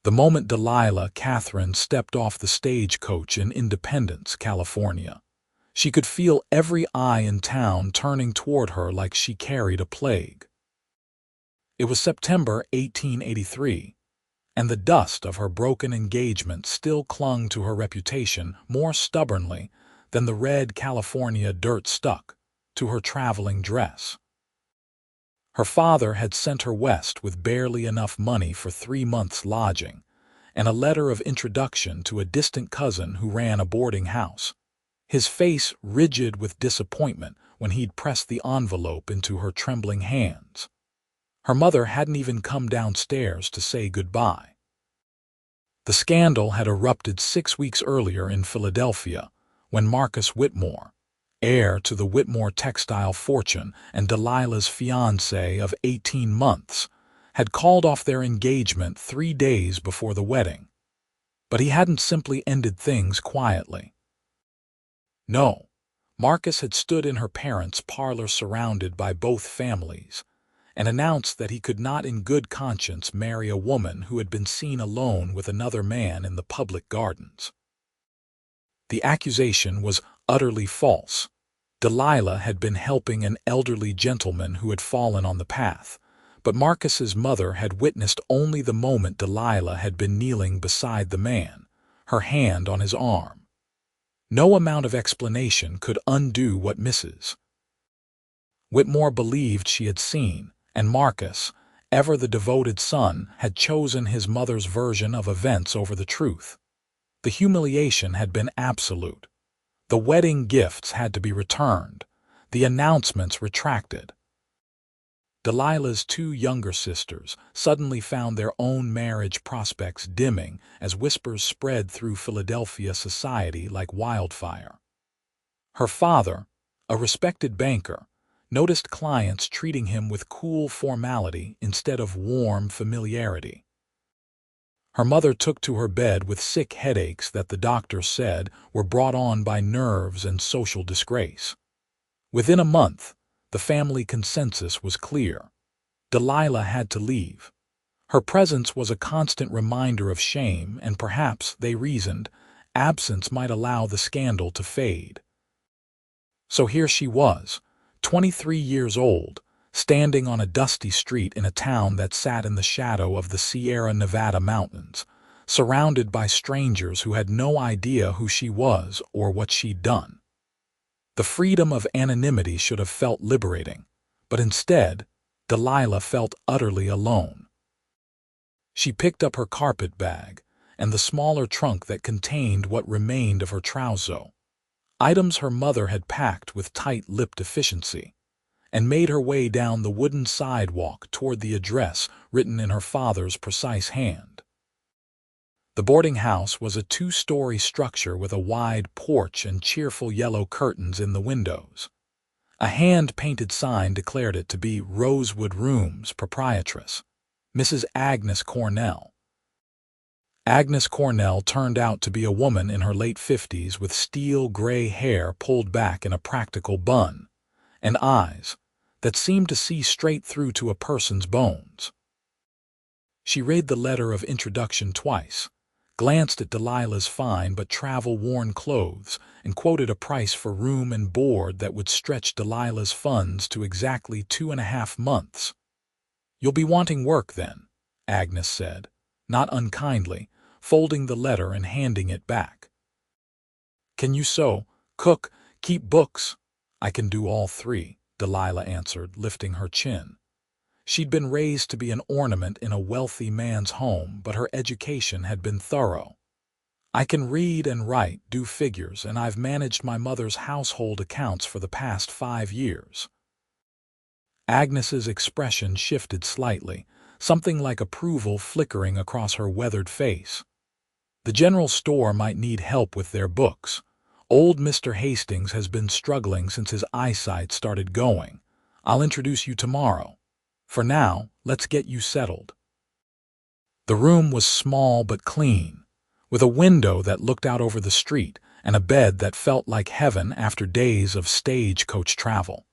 The moment Delilah Katherine stepped off the stagecoach in Independence, California, she could feel every eye in town turning toward her like she carried a plague. It was September 1883, and the dust of her broken engagement still clung to her reputation more stubbornly than the red California dirt stuck to her traveling dress. Her father had sent her west with barely enough money for 3 months' lodging and a letter of introduction to a distant cousin who ran a boarding house, his face rigid with disappointment when he'd pressed the envelope into her trembling hands. Her mother hadn't even come downstairs to say goodbye. The scandal had erupted 6 weeks earlier in Philadelphia when Marcus Whitmore, heir to the Whitmore textile fortune and Delilah's fiancé of 18 months, had called off their engagement 3 days before the wedding. But he hadn't simply ended things quietly. No, Marcus had stood in her parents' parlor surrounded by both families, and announced that he could not in good conscience marry a woman who had been seen alone with another man in the public gardens. The accusation was utterly false. Delilah had been helping an elderly gentleman who had fallen on the path, but Marcus's mother had witnessed only the moment Delilah had been kneeling beside the man, her hand on his arm. No amount of explanation could undo what Mrs. Whitmore believed she had seen, and Marcus, ever the devoted son, had chosen his mother's version of events over the truth. The humiliation had been absolute. The wedding gifts had to be returned, the announcements retracted. Delilah's 2 younger sisters suddenly found their own marriage prospects dimming as whispers spread through Philadelphia society like wildfire. Her father, a respected banker, noticed clients treating him with cool formality instead of warm familiarity. Her mother took to her bed with sick headaches that the doctor said were brought on by nerves and social disgrace. Within a month, the family consensus was clear. Delilah had to leave. Her presence was a constant reminder of shame, and perhaps, they reasoned, absence might allow the scandal to fade. So here she was, 23 years old, standing on a dusty street in a town that sat in the shadow of the Sierra Nevada mountains, surrounded by strangers who had no idea who she was or what she'd done. The freedom of anonymity should have felt liberating, but instead, Delilah felt utterly alone. She picked up her carpet bag and the smaller trunk that contained what remained of her trousseau, items her mother had packed with tight-lipped efficiency, and made her way down the wooden sidewalk toward the address written in her father's precise hand. The boarding house was a 2-story structure with a wide porch and cheerful yellow curtains in the windows. A hand-painted sign declared it to be Rosewood Rooms proprietress, Mrs. Agnes Cornell. Agnes Cornell turned out to be a woman in her late 50s with steel-gray hair pulled back in a practical bun, and eyes that seemed to see straight through to a person's bones. She read the letter of introduction twice, glanced at Delilah's fine but travel-worn clothes, and quoted a price for room and board that would stretch Delilah's funds to exactly 2.5 months. "You'll be wanting work then," Agnes said, not unkindly, folding the letter and handing it back. "Can you sew, cook, keep books?" "I can do all 3, Delilah answered, lifting her chin. She'd been raised to be an ornament in a wealthy man's home, but her education had been thorough. "I can read and write, do figures, and I've managed my mother's household accounts for the past 5 years. Agnes's expression shifted slightly, something like approval flickering across her weathered face. "The general store might need help with their books. Old Mr. Hastings has been struggling since his eyesight started going. I'll introduce you tomorrow. For now, let's get you settled." The room was small but clean, with a window that looked out over the street and a bed that felt like heaven after days of stagecoach travel.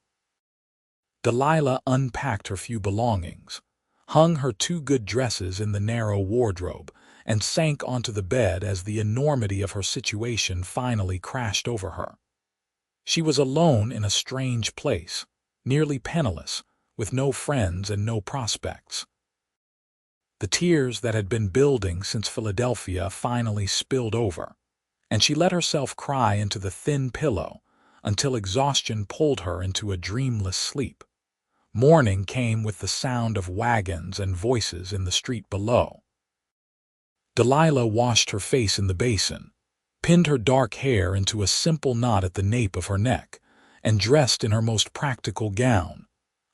Delilah unpacked her few belongings, hung her 2 good dresses in the narrow wardrobe, and sank onto the bed as the enormity of her situation finally crashed over her. She was alone in a strange place, nearly penniless, with no friends and no prospects. The tears that had been building since Philadelphia finally spilled over, and she let herself cry into the thin pillow until exhaustion pulled her into a dreamless sleep. Morning came with the sound of wagons and voices in the street below. Delilah washed her face in the basin, pinned her dark hair into a simple knot at the nape of her neck, and dressed in her most practical gown,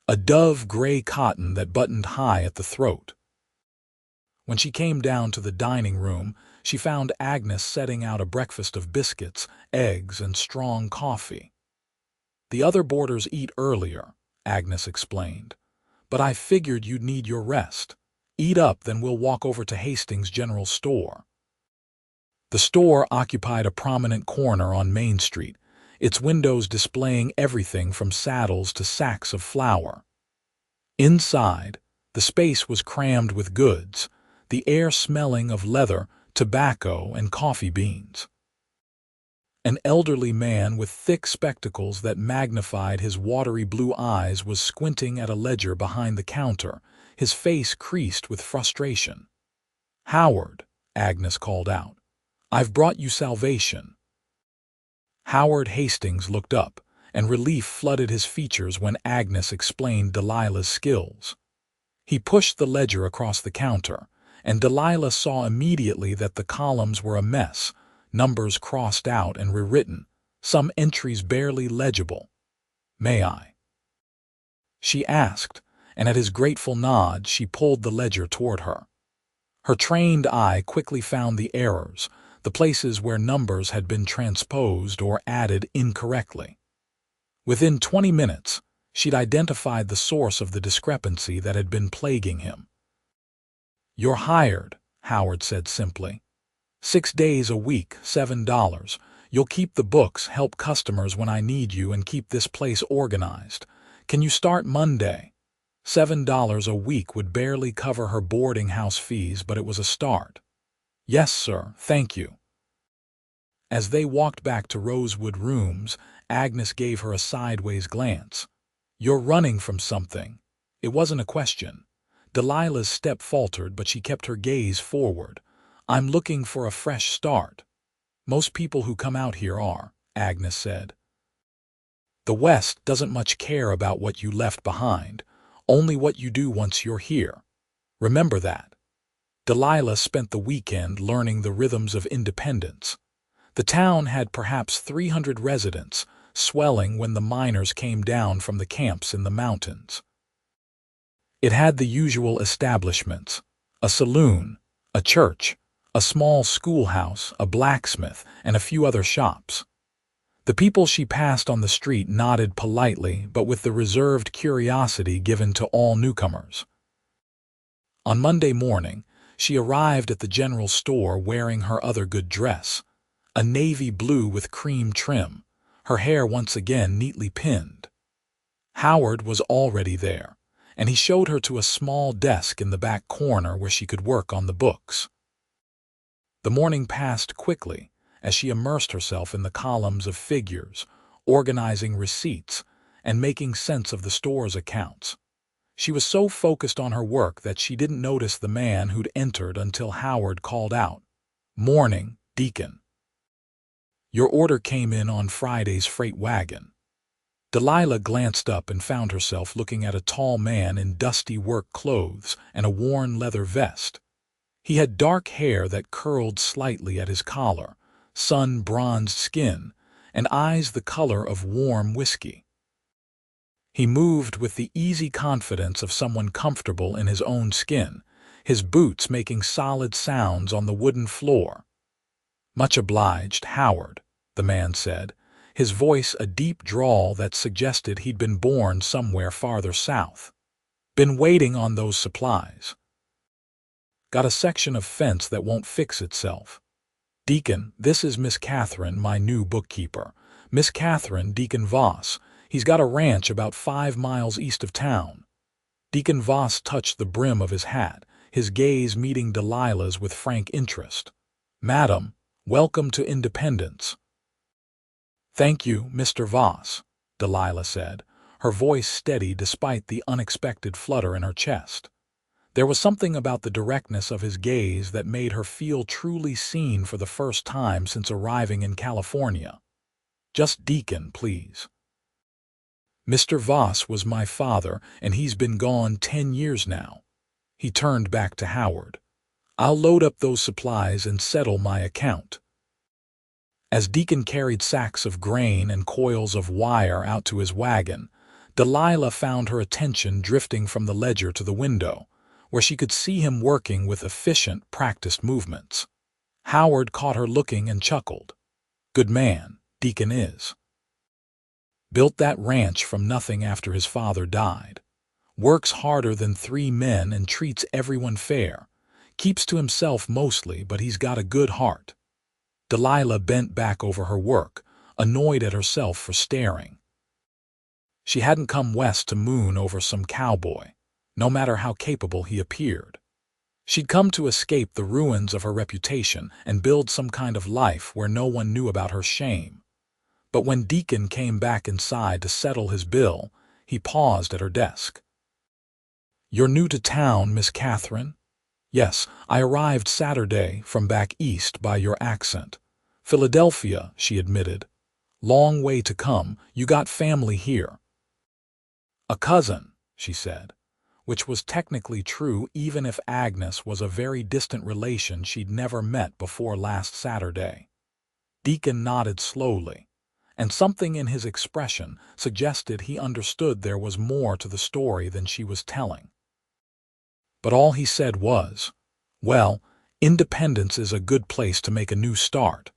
a dove gray cotton that buttoned high at the throat. When she came down to the dining room, she found Agnes setting out a breakfast of biscuits, eggs, and strong coffee. "The other boarders eat earlier," Agnes explained, "but I figured you'd need your rest. Eat up, then we'll walk over to Hastings' General Store." The store occupied a prominent corner on Main Street, its windows displaying everything from saddles to sacks of flour. Inside, the space was crammed with goods, the air smelling of leather, tobacco, and coffee beans. An elderly man with thick spectacles that magnified his watery blue eyes was squinting at a ledger behind the counter, his face creased with frustration. "Howard," Agnes called out, "I've brought you salvation." Howard Hastings looked up, and relief flooded his features when Agnes explained Delilah's skills. He pushed the ledger across the counter, and Delilah saw immediately that the columns were a mess, numbers crossed out and rewritten, some entries barely legible. "May I?" she asked, and at his grateful nod she pulled the ledger toward her. Her trained eye quickly found the errors, the places where numbers had been transposed or added incorrectly. Within 20 minutes, she'd identified the source of the discrepancy that had been plaguing him. "You're hired," Howard said simply. 6 days a week, $7. You'll keep the books, help customers when I need you, and keep this place organized. Can you start Monday? $7 a week would barely cover her boarding house fees, but it was a start. "Yes, sir, thank you." As they walked back to Rosewood Rooms, Agnes gave her a sideways glance. "You're running from something." It wasn't a question. Delilah's step faltered, but she kept her gaze forward. "I'm looking for a fresh start." "Most people who come out here are," Agnes said. "The West doesn't much care about what you left behind, only what you do once you're here. Remember that." Delilah spent the weekend learning the rhythms of independence. The town had perhaps 300 residents, swelling when the miners came down from the camps in the mountains. It had the usual establishments: a saloon, a church, a small schoolhouse, a blacksmith, and a few other shops. The people she passed on the street nodded politely, but with the reserved curiosity given to all newcomers. On Monday morning, she arrived at the general store wearing her other good dress, a navy blue with cream trim, her hair once again neatly pinned. Howard was already there, and he showed her to a small desk in the back corner where she could work on the books. The morning passed quickly as she immersed herself in the columns of figures, organizing receipts, and making sense of the store's accounts. She was so focused on her work that she didn't notice the man who'd entered until Howard called out, "Morning, Deacon. Your order came in on Friday's freight wagon." Delilah glanced up and found herself looking at a tall man in dusty work clothes and a worn leather vest. He had dark hair that curled slightly at his collar, sun-bronzed skin, and eyes the color of warm whiskey. He moved with the easy confidence of someone comfortable in his own skin, his boots making solid sounds on the wooden floor. "Much obliged, Howard," the man said, his voice a deep drawl that suggested he'd been born somewhere farther south. "Been waiting on those supplies. Got a section of fence that won't fix itself. Deacon, this is Miss Katherine, my new bookkeeper. Miss Katherine, Deacon Voss. He's got a ranch about 5 miles east of town." Deacon Voss touched the brim of his hat, his gaze meeting Delilah's with frank interest. "Madam, welcome to Independence." "Thank you, Mr. Voss," Delilah said, her voice steady despite the unexpected flutter in her chest. There was something about the directness of his gaze that made her feel truly seen for the first time since arriving in California. "Just Deacon, please." "Mr. Voss was my father, and he's been gone 10 years now." He turned back to Howard. "I'll load up those supplies and settle my account." As Deacon carried sacks of grain and coils of wire out to his wagon, Delilah found her attention drifting from the ledger to the window, where she could see him working with efficient, practiced movements. Howard caught her looking and chuckled. "Good man, Deacon is. Built that ranch from nothing after his father died. Works harder than 3 men and treats everyone fair. Keeps to himself mostly, but he's got a good heart." Delilah bent back over her work, annoyed at herself for staring. She hadn't come west to moon over some cowboy, no matter how capable he appeared. She'd come to escape the ruins of her reputation and build some kind of life where no one knew about her shame. But when Deacon came back inside to settle his bill, he paused at her desk. "You're new to town, Miss Katherine?" "Yes, I arrived Saturday from back east by your accent. Philadelphia," she admitted. "Long way to come. You got family here." "A cousin," she said, which was technically true even if Agnes was a very distant relation she'd never met before last Saturday. Deacon nodded slowly, and something in his expression suggested he understood there was more to the story than she was telling. But all he said was, "Well, Independence is a good place to make a new start.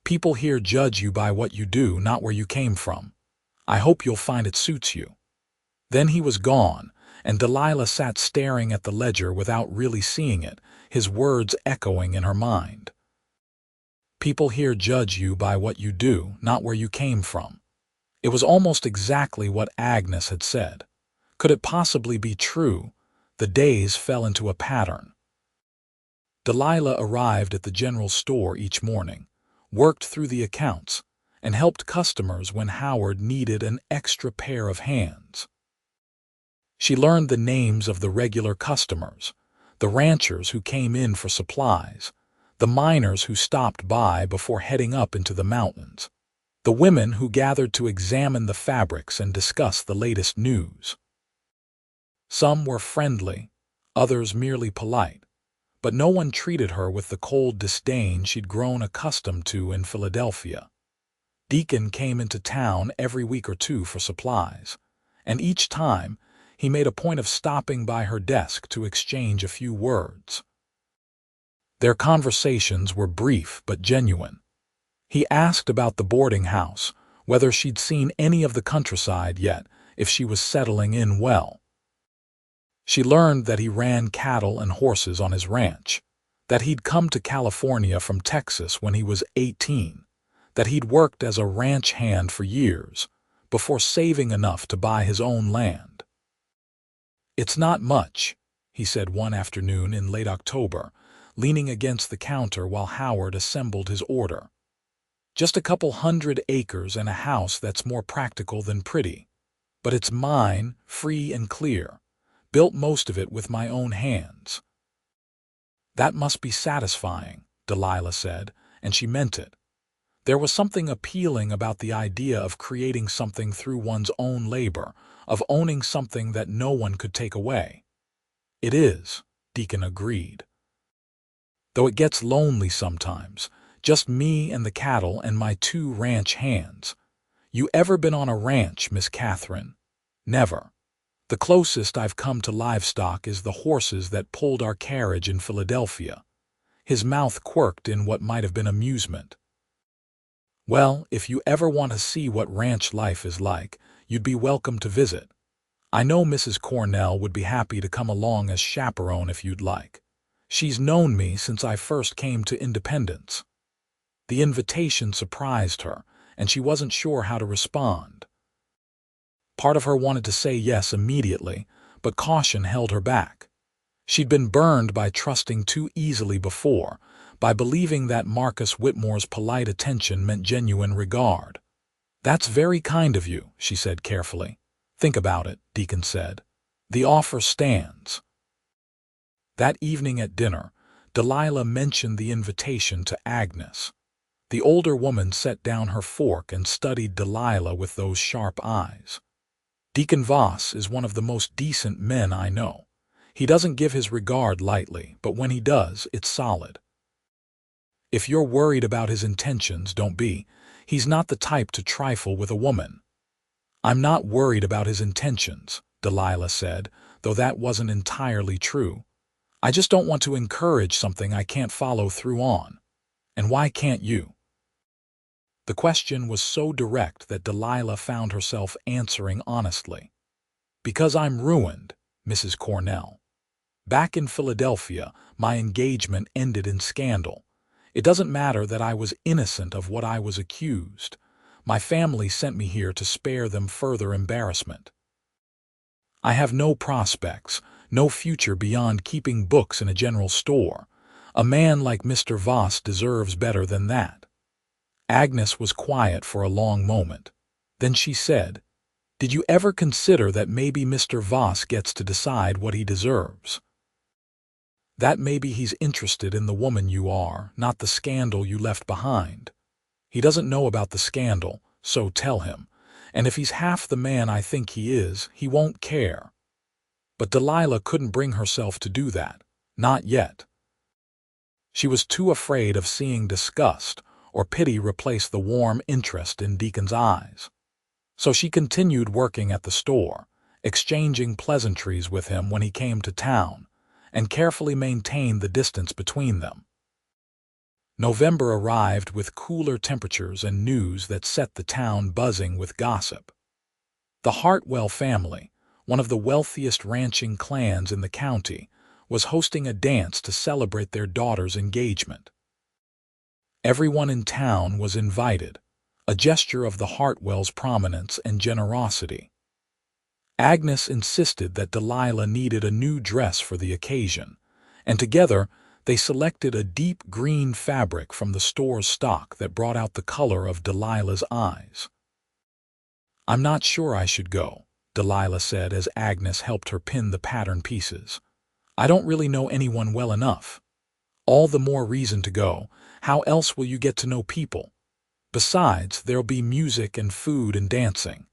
People here judge you by what you do, not where you came from. I hope you'll find it suits you." Then he was gone, and Delilah sat staring at the ledger without really seeing it, his words echoing in her mind. "People here judge you by what you do, not where you came from." It was almost exactly what Agnes had said. Could it possibly be true? The days fell into a pattern. Delilah arrived at the general store each morning, worked through the accounts, and helped customers when Howard needed an extra pair of hands. She learned the names of the regular customers, the ranchers who came in for supplies, the miners who stopped by before heading up into the mountains, the women who gathered to examine the fabrics and discuss the latest news. Some were friendly, others merely polite, but no one treated her with the cold disdain she'd grown accustomed to in Philadelphia. Deacon came into town every week or two for supplies, and each time he made a point of stopping by her desk to exchange a few words. Their conversations were brief but genuine. He asked about the boarding house, whether she'd seen any of the countryside yet, if she was settling in well. She learned that he ran cattle and horses on his ranch, that he'd come to California from Texas when he was 18, that he'd worked as a ranch hand for years, before saving enough to buy his own land. "It's not much," he said one afternoon in late October, leaning against the counter while Howard assembled his order. "Just a couple 100 acres and a house that's more practical than pretty. But it's mine, free and clear. Built most of it with my own hands." "That must be satisfying," Delilah said, and she meant it. There was something appealing about the idea of creating something through one's own labor, of owning something that no one could take away. "It is," Deacon agreed. "Though it gets lonely sometimes, just me and the cattle and my 2 ranch hands. You ever been on a ranch, Miss Katherine?" "Never. The closest I've come to livestock is the horses that pulled our carriage in Philadelphia." His mouth quirked in what might have been amusement. "Well, if you ever want to see what ranch life is like, you'd be welcome to visit. I know Mrs. Cornell would be happy to come along as chaperone if you'd like. She's known me since I first came to Independence." The invitation surprised her, and she wasn't sure how to respond. Part of her wanted to say yes immediately, but caution held her back. She'd been burned by trusting too easily before, by believing that Marcus Whitmore's polite attention meant genuine regard. "That's very kind of you," she said carefully. "Think about it," Deacon said. "The offer stands." That evening at dinner, Delilah mentioned the invitation to Agnes. The older woman set down her fork and studied Delilah with those sharp eyes. "Deacon Voss is one of the most decent men I know. He doesn't give his regard lightly, but when he does, it's solid. If you're worried about his intentions, don't be. He's not the type to trifle with a woman." "I'm not worried about his intentions," Delilah said, though that wasn't entirely true. "I just don't want to encourage something I can't follow through on. And why can't you?" The question was so direct that Delilah found herself answering honestly. "Because I'm ruined, Mrs. Cornell. Back in Philadelphia, my engagement ended in scandal. It doesn't matter that I was innocent of what I was accused. My family sent me here to spare them further embarrassment. I have no prospects, no future beyond keeping books in a general store. A man like Mr. Voss deserves better than that." Agnes was quiet for a long moment. Then she said, "Did you ever consider that maybe Mr. Voss gets to decide what he deserves? That maybe he's interested in the woman you are, not the scandal you left behind. He doesn't know about the scandal, so tell him. And if he's half the man I think he is, he won't care." But Delilah couldn't bring herself to do that. Not yet. She was too afraid of seeing disgust or pity replace the warm interest in Deacon's eyes. So she continued working at the store, exchanging pleasantries with him when he came to town, and carefully maintained the distance between them. November arrived with cooler temperatures and news that set the town buzzing with gossip. The Hartwell family, one of the wealthiest ranching clans in the county, was hosting a dance to celebrate their daughter's engagement. Everyone in town was invited, a gesture of the Hartwells' prominence and generosity. Agnes insisted that Delilah needed a new dress for the occasion, and together they selected a deep green fabric from the store's stock that brought out the color of Delilah's eyes. "I'm not sure I should go," Delilah said as Agnes helped her pin the pattern pieces. "I don't really know anyone well enough." "All the more reason to go. How else will you get to know people? Besides, there'll be music and food and dancing."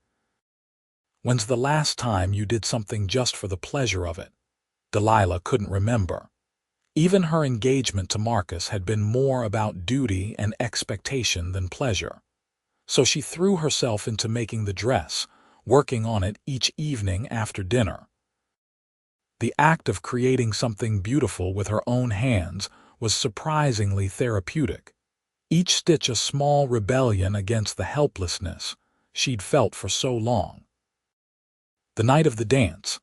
"When's the last time you did something just for the pleasure of it?" Delilah couldn't remember. Even her engagement to Marcus had been more about duty and expectation than pleasure. So she threw herself into making the dress, working on it each evening after dinner. The act of creating something beautiful with her own hands was surprisingly therapeutic. Each stitch a small rebellion against the helplessness she'd felt for so long. The night of the dance,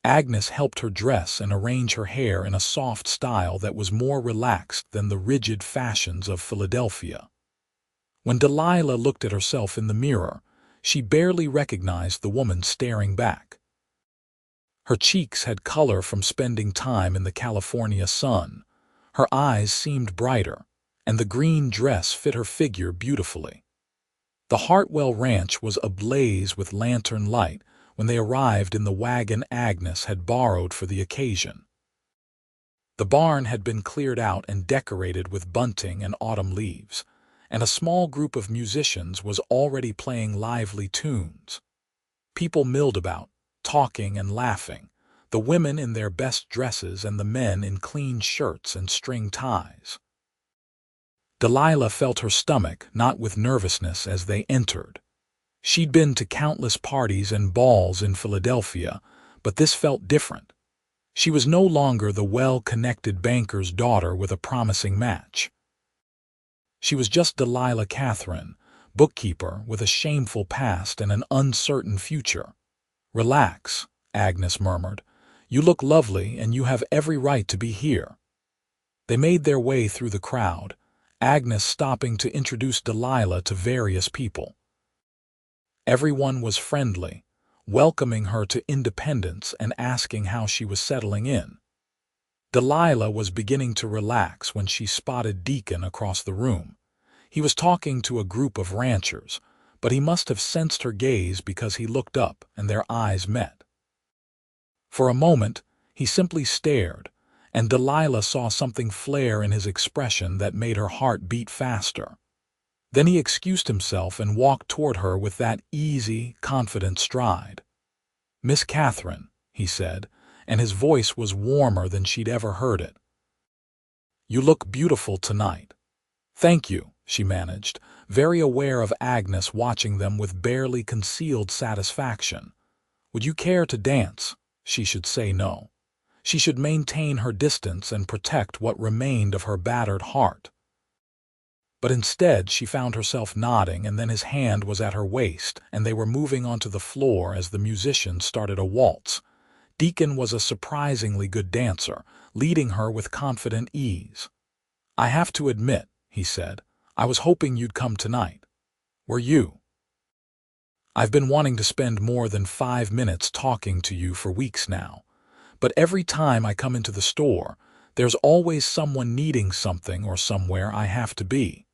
Agnes helped her dress and arrange her hair in a soft style that was more relaxed than the rigid fashions of Philadelphia. When Delilah looked at herself in the mirror, she barely recognized the woman staring back. Her cheeks had color from spending time in the California sun, her eyes seemed brighter, and the green dress fit her figure beautifully. The Hartwell ranch was ablaze with lantern light when they arrived in the wagon Agnes had borrowed for the occasion. The barn had been cleared out and decorated with bunting and autumn leaves, and a small group of musicians was already playing lively tunes. People milled about, talking and laughing, the women in their best dresses and the men in clean shirts and string ties. Delilah felt her stomach knot with nervousness as they entered. She'd been to countless parties and balls in Philadelphia, but this felt different. She was no longer the well-connected banker's daughter with a promising match. She was just Delilah Katherine, bookkeeper with a shameful past and an uncertain future. "Relax," Agnes murmured. "You look lovely and you have every right to be here." They made their way through the crowd, Agnes stopping to introduce Delilah to various people. Everyone was friendly, welcoming her to independence and asking how she was settling in. Delilah was beginning to relax when she spotted Deacon across the room. He was talking to a group of ranchers, but he must have sensed her gaze because he looked up and their eyes met. For a moment, he simply stared, and Delilah saw something flare in his expression that made her heart beat faster. Then he excused himself and walked toward her with that easy, confident stride. "Miss Katherine," he said, and his voice was warmer than she'd ever heard it. "You look beautiful tonight." "Thank you," she managed, very aware of Agnes watching them with barely concealed satisfaction. "Would you care to dance?" She should say no. She should maintain her distance and protect what remained of her battered heart. But instead she found herself nodding, and then his hand was at her waist, and they were moving onto the floor as the musicians started a waltz. Deacon was a surprisingly good dancer, leading her with confident ease. "I have to admit," he said, "I was hoping you'd come tonight." "Were you?" "I've been wanting to spend more than 5 minutes talking to you for weeks now. But every time I come into the store, there's always someone needing something or somewhere I have to be."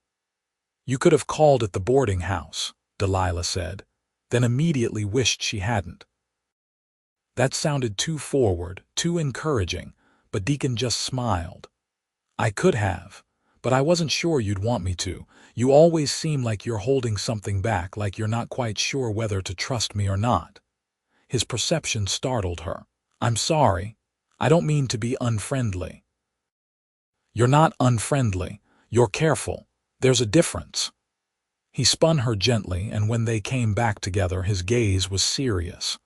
"You could have called at the boarding house," Delilah said, then immediately wished she hadn't. That sounded too forward, too encouraging, but Deacon just smiled. "I could have, but I wasn't sure you'd want me to. You always seem like you're holding something back, like you're not quite sure whether to trust me or not." His perception startled her. "I'm sorry. I don't mean to be unfriendly." "You're not unfriendly. You're careful. There's a difference." He spun her gently, and when they came back together, his gaze was serious.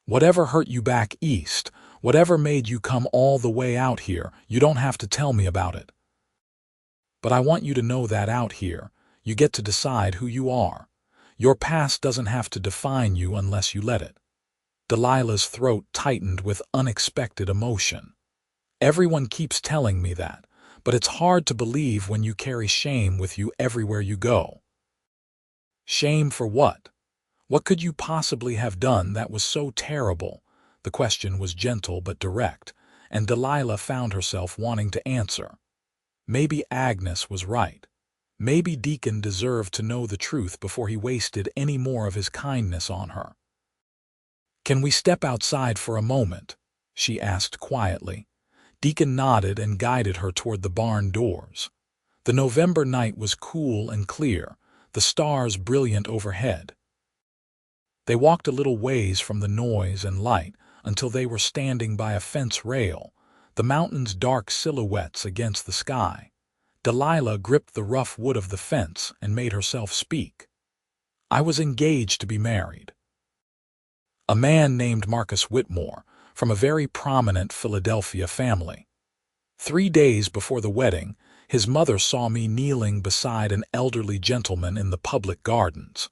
"Whatever hurt you back east, whatever made you come all the way out here, you don't have to tell me about it. But I want you to know that out here, you get to decide who you are. Your past doesn't have to define you unless you let it." Delilah's throat tightened with unexpected emotion. "Everyone keeps telling me that, but it's hard to believe when you carry shame with you everywhere you go." "Shame for what? What could you possibly have done that was so terrible?" The question was gentle but direct, and Delilah found herself wanting to answer. Maybe Agnes was right. Maybe Deacon deserved to know the truth before he wasted any more of his kindness on her. "Can we step outside for a moment?" she asked quietly. Deacon nodded and guided her toward the barn doors. The November night was cool and clear, the stars brilliant overhead. They walked a little ways from the noise and light until they were standing by a fence rail, the mountains dark silhouettes against the sky. Delilah gripped the rough wood of the fence and made herself speak. "I was engaged to be married. A man named Marcus Whitmore, from a very prominent Philadelphia family. 3 days before the wedding, his mother saw me kneeling beside an elderly gentleman in the public gardens.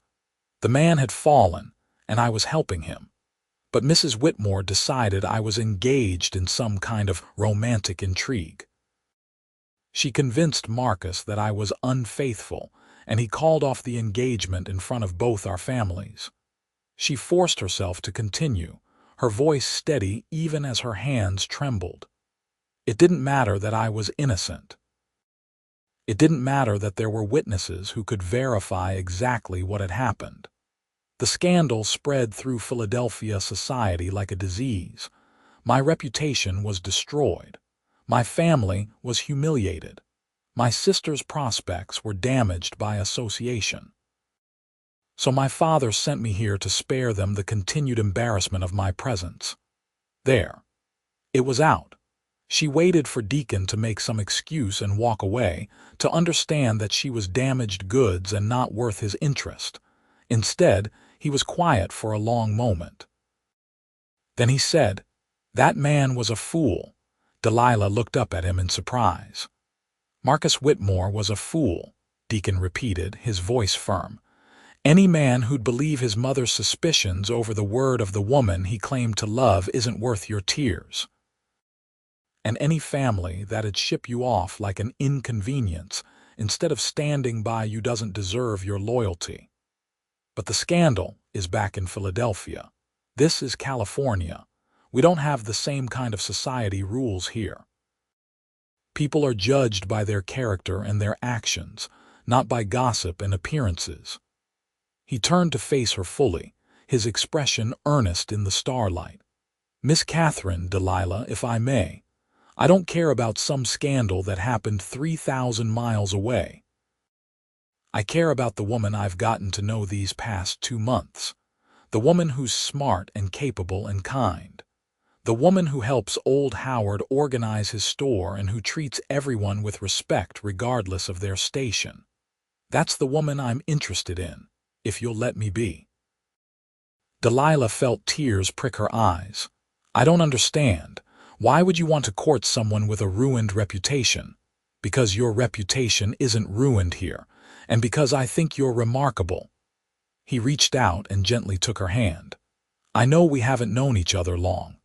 The man had fallen, and I was helping him. But Mrs. Whitmore decided I was engaged in some kind of romantic intrigue. She convinced Marcus that I was unfaithful, and he called off the engagement in front of both our families." She forced herself to continue, her voice steady even as her hands trembled. "It didn't matter that I was innocent. It didn't matter that there were witnesses who could verify exactly what had happened. The scandal spread through Philadelphia society like a disease. My reputation was destroyed. My family was humiliated. My sister's prospects were damaged by association. So my father sent me here to spare them the continued embarrassment of my presence." There. It was out. She waited for Deacon to make some excuse and walk away, to understand that she was damaged goods and not worth his interest. Instead, he was quiet for a long moment. Then he said, "That man was a fool." Delilah looked up at him in surprise. "Marcus Whitmore was a fool," Deacon repeated, his voice firm. "Any man who'd believe his mother's suspicions over the word of the woman he claimed to love isn't worth your tears. And any family that'd ship you off like an inconvenience instead of standing by you doesn't deserve your loyalty. But the scandal is back in Philadelphia. This is California. We don't have the same kind of society rules here. People are judged by their character and their actions, not by gossip and appearances. He turned to face her fully, his expression earnest in the starlight. Miss Catherine, Delilah, if I may, I don't care about some scandal that happened 3,000 miles away. I care about the woman I've gotten to know these past 2 months. The woman who's smart and capable and kind. The woman who helps old Howard organize his store and who treats everyone with respect regardless of their station. That's the woman I'm interested in, if you'll let me be. Delilah felt tears prick her eyes. I don't understand. Why would you want to court someone with a ruined reputation? Because your reputation isn't ruined here, and because I think you're remarkable. He reached out and gently took her hand. I know we haven't known each other long,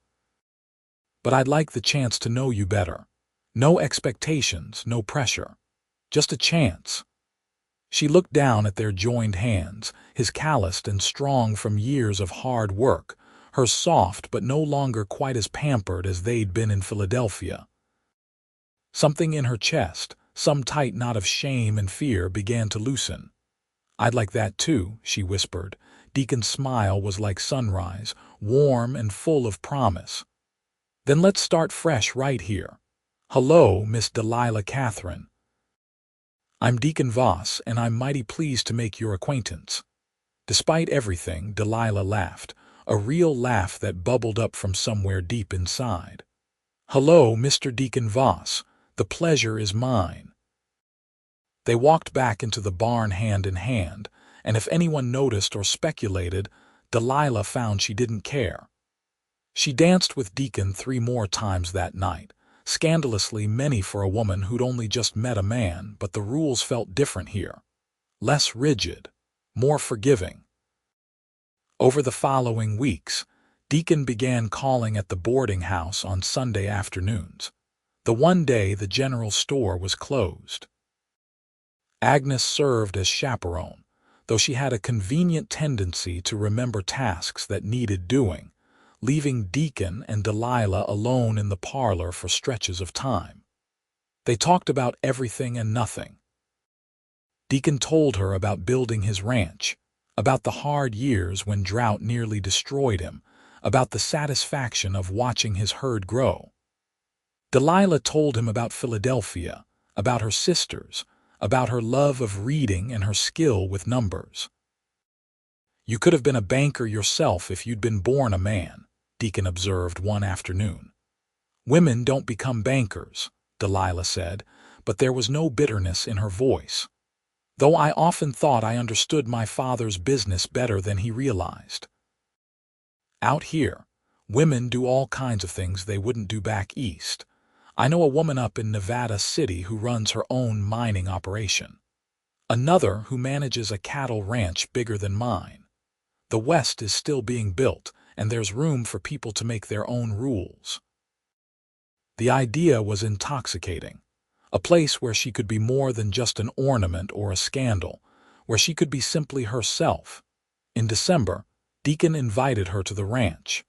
but I'd like the chance to know you better. No expectations, no pressure. Just a chance. She looked down at their joined hands, his calloused and strong from years of hard work, hers soft but no longer quite as pampered as they'd been in Philadelphia. Something in her chest, some tight knot of shame and fear, began to loosen. I'd like that too, she whispered. Deacon's smile was like sunrise, warm and full of promise. Then let's start fresh right here. Hello, Miss Delilah Katherine. I'm Deacon Voss, and I'm mighty pleased to make your acquaintance. Despite everything, Delilah laughed, a real laugh that bubbled up from somewhere deep inside. Hello, Mr. Deacon Voss. The pleasure is mine. They walked back into the barn hand in hand, and if anyone noticed or speculated, Delilah found she didn't care. She danced with Deacon 3 more times that night, scandalously many for a woman who'd only just met a man, but the rules felt different here. Less rigid, more forgiving. Over the following weeks, Deacon began calling at the boarding house on Sunday afternoons. The one day the general store was closed. Agnes served as chaperone, though she had a convenient tendency to remember tasks that needed doing, leaving Deacon and Delilah alone in the parlor for stretches of time. They talked about everything and nothing. Deacon told her about building his ranch, about the hard years when drought nearly destroyed him, about the satisfaction of watching his herd grow. Delilah told him about Philadelphia, about her sisters, about her love of reading and her skill with numbers. You could have been a banker yourself if you'd been born a man, Deacon observed one afternoon. Women don't become bankers, Delilah said, but there was no bitterness in her voice. Though I often thought I understood my father's business better than he realized. Out here, women do all kinds of things they wouldn't do back east. I know a woman up in Nevada City who runs her own mining operation. Another who manages a cattle ranch bigger than mine. The West is still being built, and there's room for people to make their own rules. The idea was intoxicating. A place where she could be more than just an ornament or a scandal, where she could be simply herself. In December, Deacon invited her to the ranch.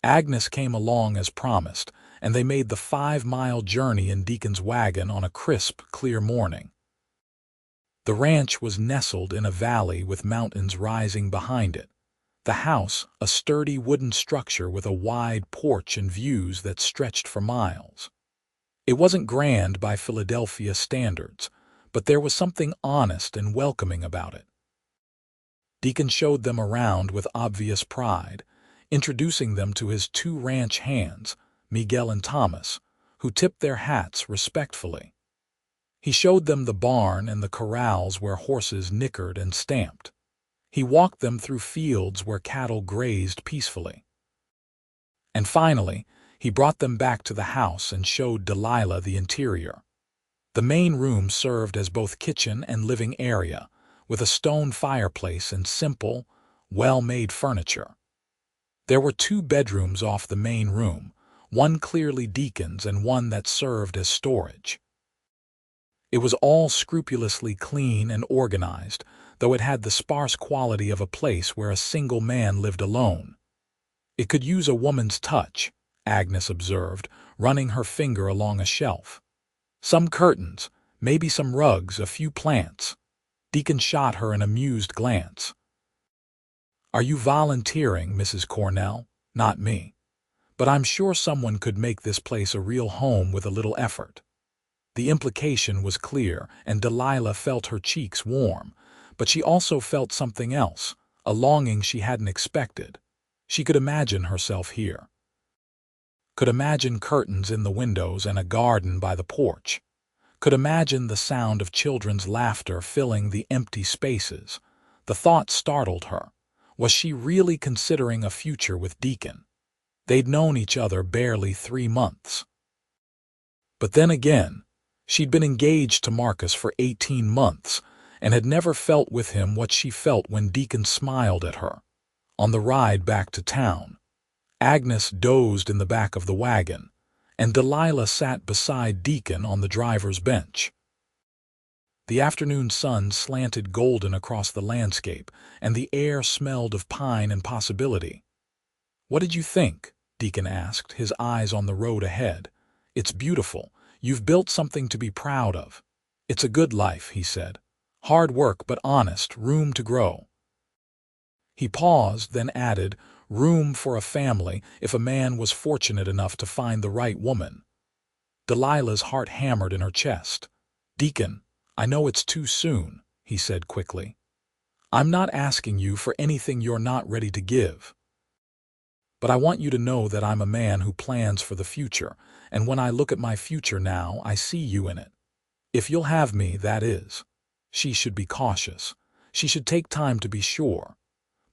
Agnes came along as promised, and they made the 5-mile journey in Deacon's wagon on a crisp, clear morning. The ranch was nestled in a valley with mountains rising behind it. The house, a sturdy wooden structure with a wide porch and views that stretched for miles. It wasn't grand by Philadelphia standards, but there was something honest and welcoming about it. Deacon showed them around with obvious pride, introducing them to his 2 ranch hands, Miguel and Thomas, who tipped their hats respectfully. He showed them the barn and the corrals where horses nickered and stamped. He walked them through fields where cattle grazed peacefully. And finally, he brought them back to the house and showed Delilah the interior. The main room served as both kitchen and living area, with a stone fireplace and simple, well-made furniture. There were 2 bedrooms off the main room, one clearly Deacon's and one that served as storage. It was all scrupulously clean and organized, though it had the sparse quality of a place where a single man lived alone. It could use a woman's touch, Agnes observed, running her finger along a shelf. Some curtains, maybe some rugs, a few plants. Deacon shot her an amused glance. Are you volunteering, Mrs. Cornell? Not me. But I'm sure someone could make this place a real home with a little effort. The implication was clear, and Delilah felt her cheeks warm, but she also felt something else, a longing she hadn't expected. She could imagine herself here. Could imagine curtains in the windows and a garden by the porch. Could imagine the sound of children's laughter filling the empty spaces. The thought startled her. Was she really considering a future with Deacon? They'd known each other barely 3 months. But then again, she'd been engaged to Marcus for 18 months and had never felt with him what she felt when Deacon smiled at her. On the ride back to town, Agnes dozed in the back of the wagon, and Delilah sat beside Deacon on the driver's bench. The afternoon sun slanted golden across the landscape, and the air smelled of pine and possibility. "What did you think?" Deacon asked, his eyes on the road ahead. "It's beautiful. You've built something to be proud of." "It's a good life," he said. "Hard work but honest, room to grow." He paused, then added, "Room for a family if a man was fortunate enough to find the right woman." Delilah's heart hammered in her chest. "Deacon, I know it's too soon," he said quickly. "I'm not asking you for anything you're not ready to give. But I want you to know that I'm a man who plans for the future, and when I look at my future now, I see you in it. If you'll have me, that is." She should be cautious. She should take time to be sure.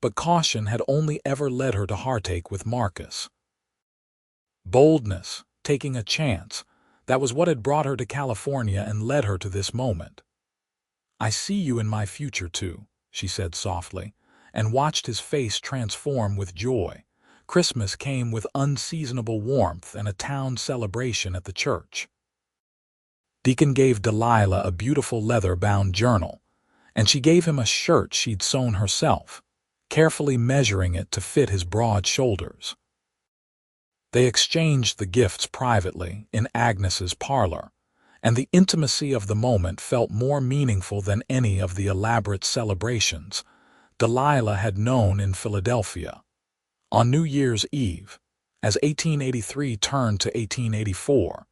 But caution had only ever led her to heartache with Marcus. Boldness, taking a chance, that was what had brought her to California and led her to this moment. "I see you in my future, too," she said softly, and watched his face transform with joy. Christmas came with unseasonable warmth and a town celebration at the church. Deacon gave Delilah a beautiful leather-bound journal, and she gave him a shirt she'd sewn herself, carefully measuring it to fit his broad shoulders. They exchanged the gifts privately in Agnes's parlor, and the intimacy of the moment felt more meaningful than any of the elaborate celebrations Delilah had known in Philadelphia. On New Year's Eve, as 1883 turned to 1884,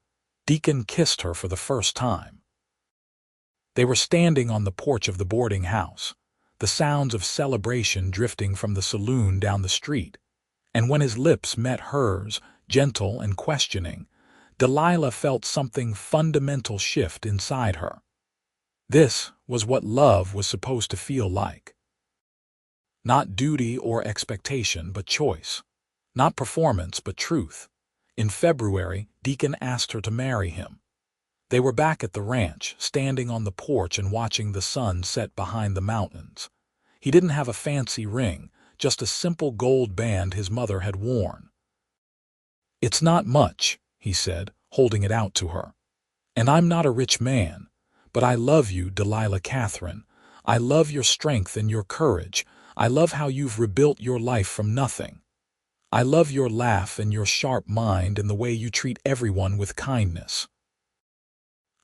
Deacon kissed her for the first time. They were standing on the porch of the boarding house, the sounds of celebration drifting from the saloon down the street, and when his lips met hers, gentle and questioning, Delilah felt something fundamental shift inside her. This was what love was supposed to feel like. Not duty or expectation, but choice. Not performance, but truth. In February, Deacon asked her to marry him. They were back at the ranch, standing on the porch and watching the sun set behind the mountains. He didn't have a fancy ring, just a simple gold band his mother had worn. "It's not much," he said, holding it out to her. "And I'm not a rich man, but I love you, Delilah Katherine. I love your strength and your courage. I love how you've rebuilt your life from nothing. I love your laugh and your sharp mind and the way you treat everyone with kindness.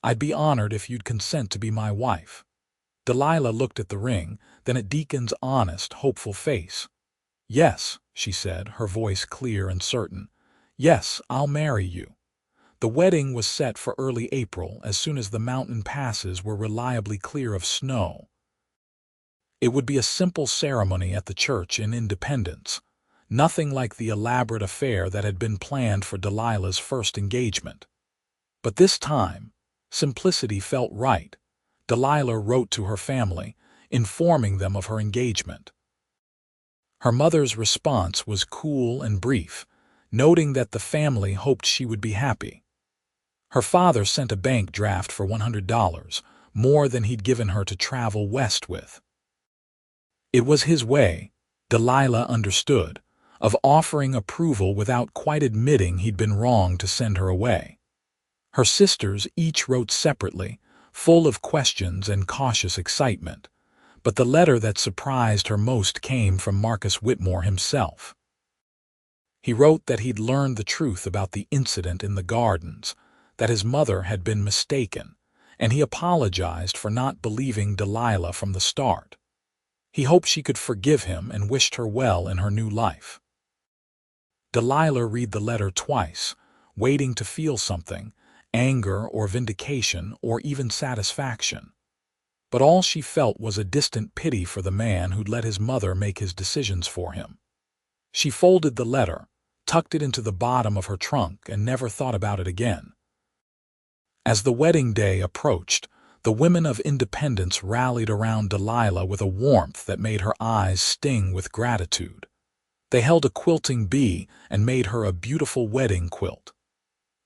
I'd be honored if you'd consent to be my wife." Delilah looked at the ring, then at Deacon's honest, hopeful face. "Yes," she said, her voice clear and certain. "Yes, I'll marry you." The wedding was set for early April, as soon as the mountain passes were reliably clear of snow. It would be a simple ceremony at the church in Independence, nothing like the elaborate affair that had been planned for Delilah's first engagement. But this time, simplicity felt right. Delilah wrote to her family, informing them of her engagement. Her mother's response was cool and brief, noting that the family hoped she would be happy. Her father sent a bank draft for $100, more than he'd given her to travel west with. It was his way, Delilah understood, of offering approval without quite admitting he'd been wrong to send her away. Her sisters each wrote separately, full of questions and cautious excitement, but the letter that surprised her most came from Marcus Whitmore himself. He wrote that he'd learned the truth about the incident in the gardens, that his mother had been mistaken, and he apologized for not believing Delilah from the start. He hoped she could forgive him and wished her well in her new life. Delilah read the letter twice, waiting to feel something, anger or vindication or even satisfaction. But all she felt was a distant pity for the man who'd let his mother make his decisions for him. She folded the letter, tucked it into the bottom of her trunk, and never thought about it again. As the wedding day approached, the women of Independence rallied around Delilah with a warmth that made her eyes sting with gratitude. They held a quilting bee and made her a beautiful wedding quilt.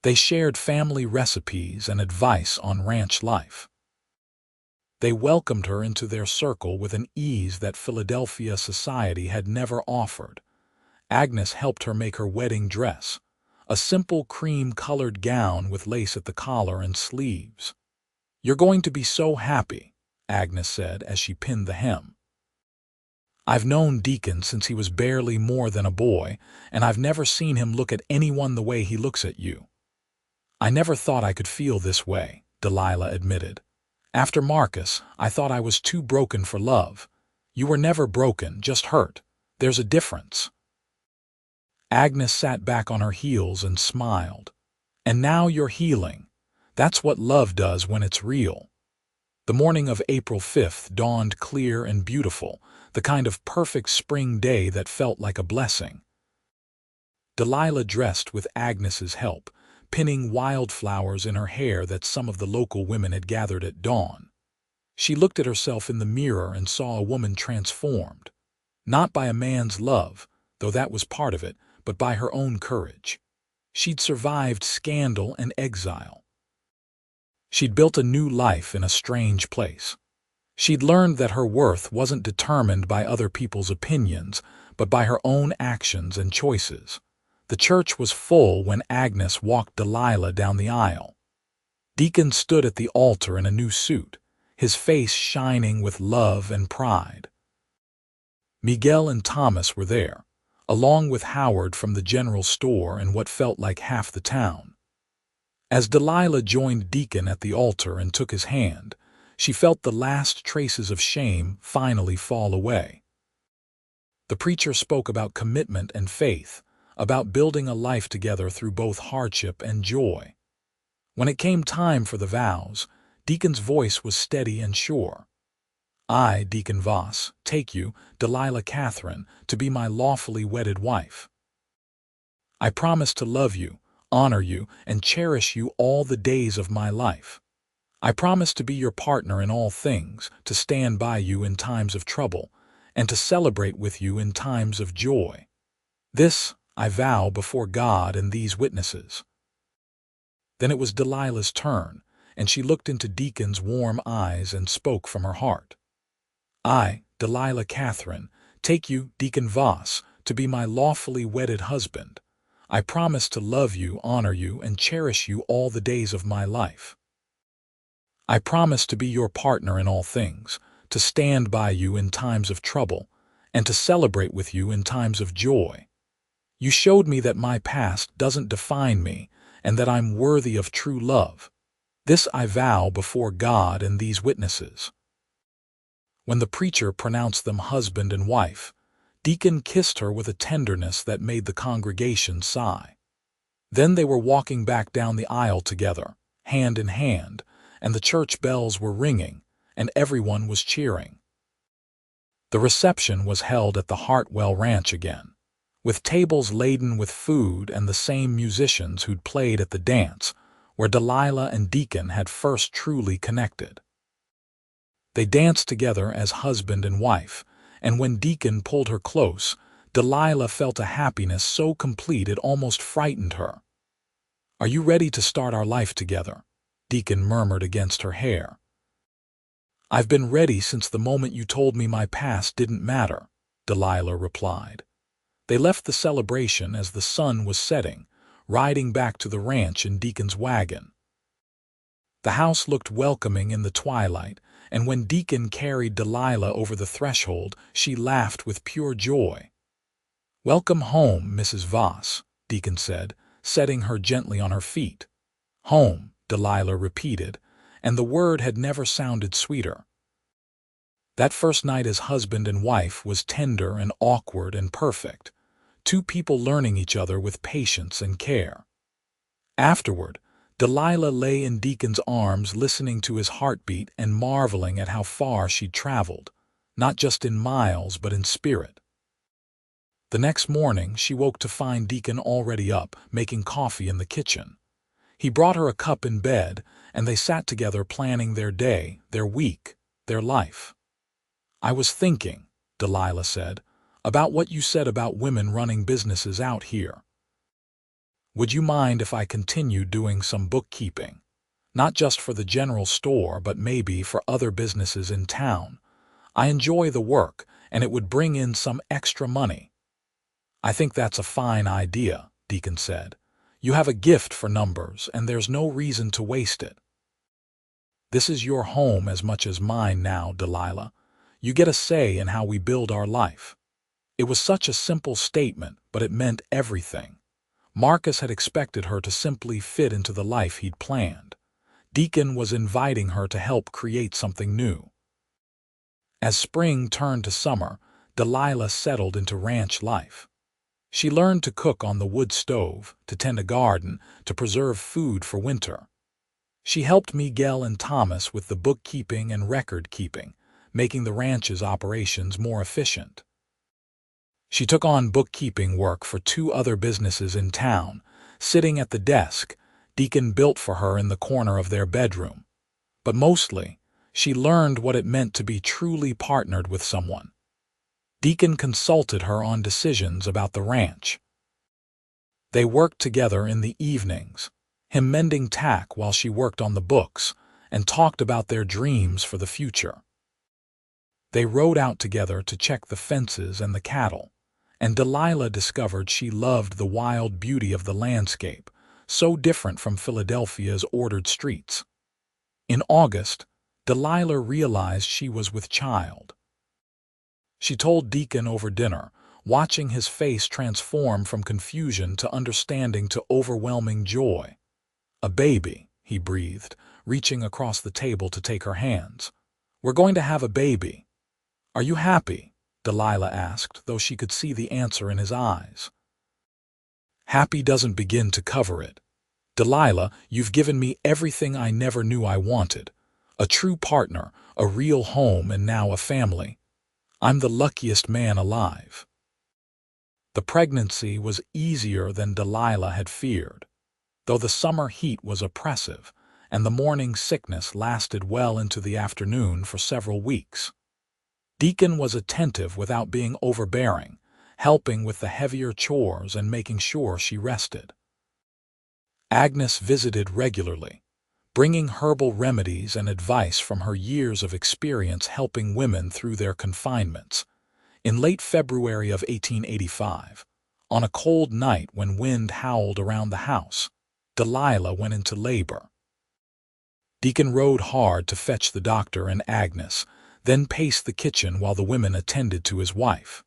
They shared family recipes and advice on ranch life. They welcomed her into their circle with an ease that Philadelphia society had never offered. Agnes helped her make her wedding dress, a simple cream-colored gown with lace at the collar and sleeves. "You're going to be so happy," Agnes said as she pinned the hem. "I've known Deacon since he was barely more than a boy, and I've never seen him look at anyone the way he looks at you." "I never thought I could feel this way," Delilah admitted. "After Marcus, I thought I was too broken for love. You were never broken, just hurt. There's a difference." Agnes sat back on her heels and smiled. "And now you're healing. That's what love does when it's real." The morning of April 5th dawned clear and beautiful, the kind of perfect spring day that felt like a blessing. Delilah dressed with Agnes's help, pinning wildflowers in her hair that some of the local women had gathered at dawn. She looked at herself in the mirror and saw a woman transformed, not by a man's love, though that was part of it, but by her own courage. She'd survived scandal and exile. She'd built a new life in a strange place. She'd learned that her worth wasn't determined by other people's opinions, but by her own actions and choices. The church was full when Agnes walked Delilah down the aisle. Deacon stood at the altar in a new suit, his face shining with love and pride. Miguel and Thomas were there, along with Howard from the general store and what felt like half the town. As Delilah joined Deacon at the altar and took his hand, she felt the last traces of shame finally fall away. The preacher spoke about commitment and faith, about building a life together through both hardship and joy. When it came time for the vows, Deacon's voice was steady and sure. "I, Deacon Voss, take you, Delilah Katherine, to be my lawfully wedded wife. I promise to love you, honor you, and cherish you all the days of my life. I promise to be your partner in all things, to stand by you in times of trouble, and to celebrate with you in times of joy. This I vow before God and these witnesses." Then it was Delilah's turn, and she looked into Deacon's warm eyes and spoke from her heart. "I, Delilah Katherine, take you, Deacon Voss, to be my lawfully wedded husband. I promise to love you, honor you, and cherish you all the days of my life. I promise to be your partner in all things, to stand by you in times of trouble, and to celebrate with you in times of joy. You showed me that my past doesn't define me and that I'm worthy of true love. This I vow before God and these witnesses." When the preacher pronounced them husband and wife, Deacon kissed her with a tenderness that made the congregation sigh. Then they were walking back down the aisle together, hand in hand, and the church bells were ringing, and everyone was cheering. The reception was held at the Hartwell Ranch again, with tables laden with food and the same musicians who'd played at the dance, where Delilah and Deacon had first truly connected. They danced together as husband and wife, and when Deacon pulled her close, Delilah felt a happiness so complete it almost frightened her. "Are you ready to start our life together?" Deacon murmured against her hair. "I've been ready since the moment you told me my past didn't matter," Delilah replied. They left the celebration as the sun was setting, riding back to the ranch in Deacon's wagon. The house looked welcoming in the twilight, and when Deacon carried Delilah over the threshold, she laughed with pure joy. "Welcome home, Mrs. Voss," Deacon said, setting her gently on her feet. Home, Delilah repeated, and the word had never sounded sweeter. That first night as husband and wife was tender and awkward and perfect, two people learning each other with patience and care. Afterward, Delilah lay in Deacon's arms listening to his heartbeat and marveling at how far she'd traveled, not just in miles but in spirit. The next morning she woke to find Deacon already up, making coffee in the kitchen. He brought her a cup in bed, and they sat together planning their day, their week, their life. "I was thinking," Delilah said, "about what you said about women running businesses out here. Would you mind if I continued doing some bookkeeping? Not just for the general store, but maybe for other businesses in town. I enjoy the work, and it would bring in some extra money." "I think that's a fine idea," Deacon said. "You have a gift for numbers, and there's no reason to waste it." "This is your home as much as mine now, Delilah. You get a say in how we build our life." It was such a simple statement, but it meant everything. Marcus had expected her to simply fit into the life he'd planned. Deacon was inviting her to help create something new. As spring turned to summer, Delilah settled into ranch life. She learned to cook on the wood stove, to tend a garden, to preserve food for winter. She helped Miguel and Thomas with the bookkeeping and record keeping, making the ranch's operations more efficient. She took on bookkeeping work for two other businesses in town, sitting at the desk Deacon built for her in the corner of their bedroom. But mostly, she learned what it meant to be truly partnered with someone. Deacon consulted her on decisions about the ranch. They worked together in the evenings, him mending tack while she worked on the books, and talked about their dreams for the future. They rode out together to check the fences and the cattle, and Delilah discovered she loved the wild beauty of the landscape, so different from Philadelphia's ordered streets. In August, Delilah realized she was with child. She told Deacon over dinner, watching his face transform from confusion to understanding to overwhelming joy. "A baby," he breathed, reaching across the table to take her hands. "We're going to have a baby. Are you happy?" Delilah asked, though she could see the answer in his eyes. "Happy doesn't begin to cover it. Delilah, you've given me everything I never knew I wanted. A true partner, a real home, and now a family. I'm the luckiest man alive." The pregnancy was easier than Delilah had feared, though the summer heat was oppressive, and the morning sickness lasted well into the afternoon for several weeks. Deacon was attentive without being overbearing, helping with the heavier chores and making sure she rested. Agnes visited regularly, bringing herbal remedies and advice from her years of experience helping women through their confinements. In late February of 1885, on a cold night when wind howled around the house, Delilah went into labor. Deacon rode hard to fetch the doctor and Agnes, then paced the kitchen while the women attended to his wife.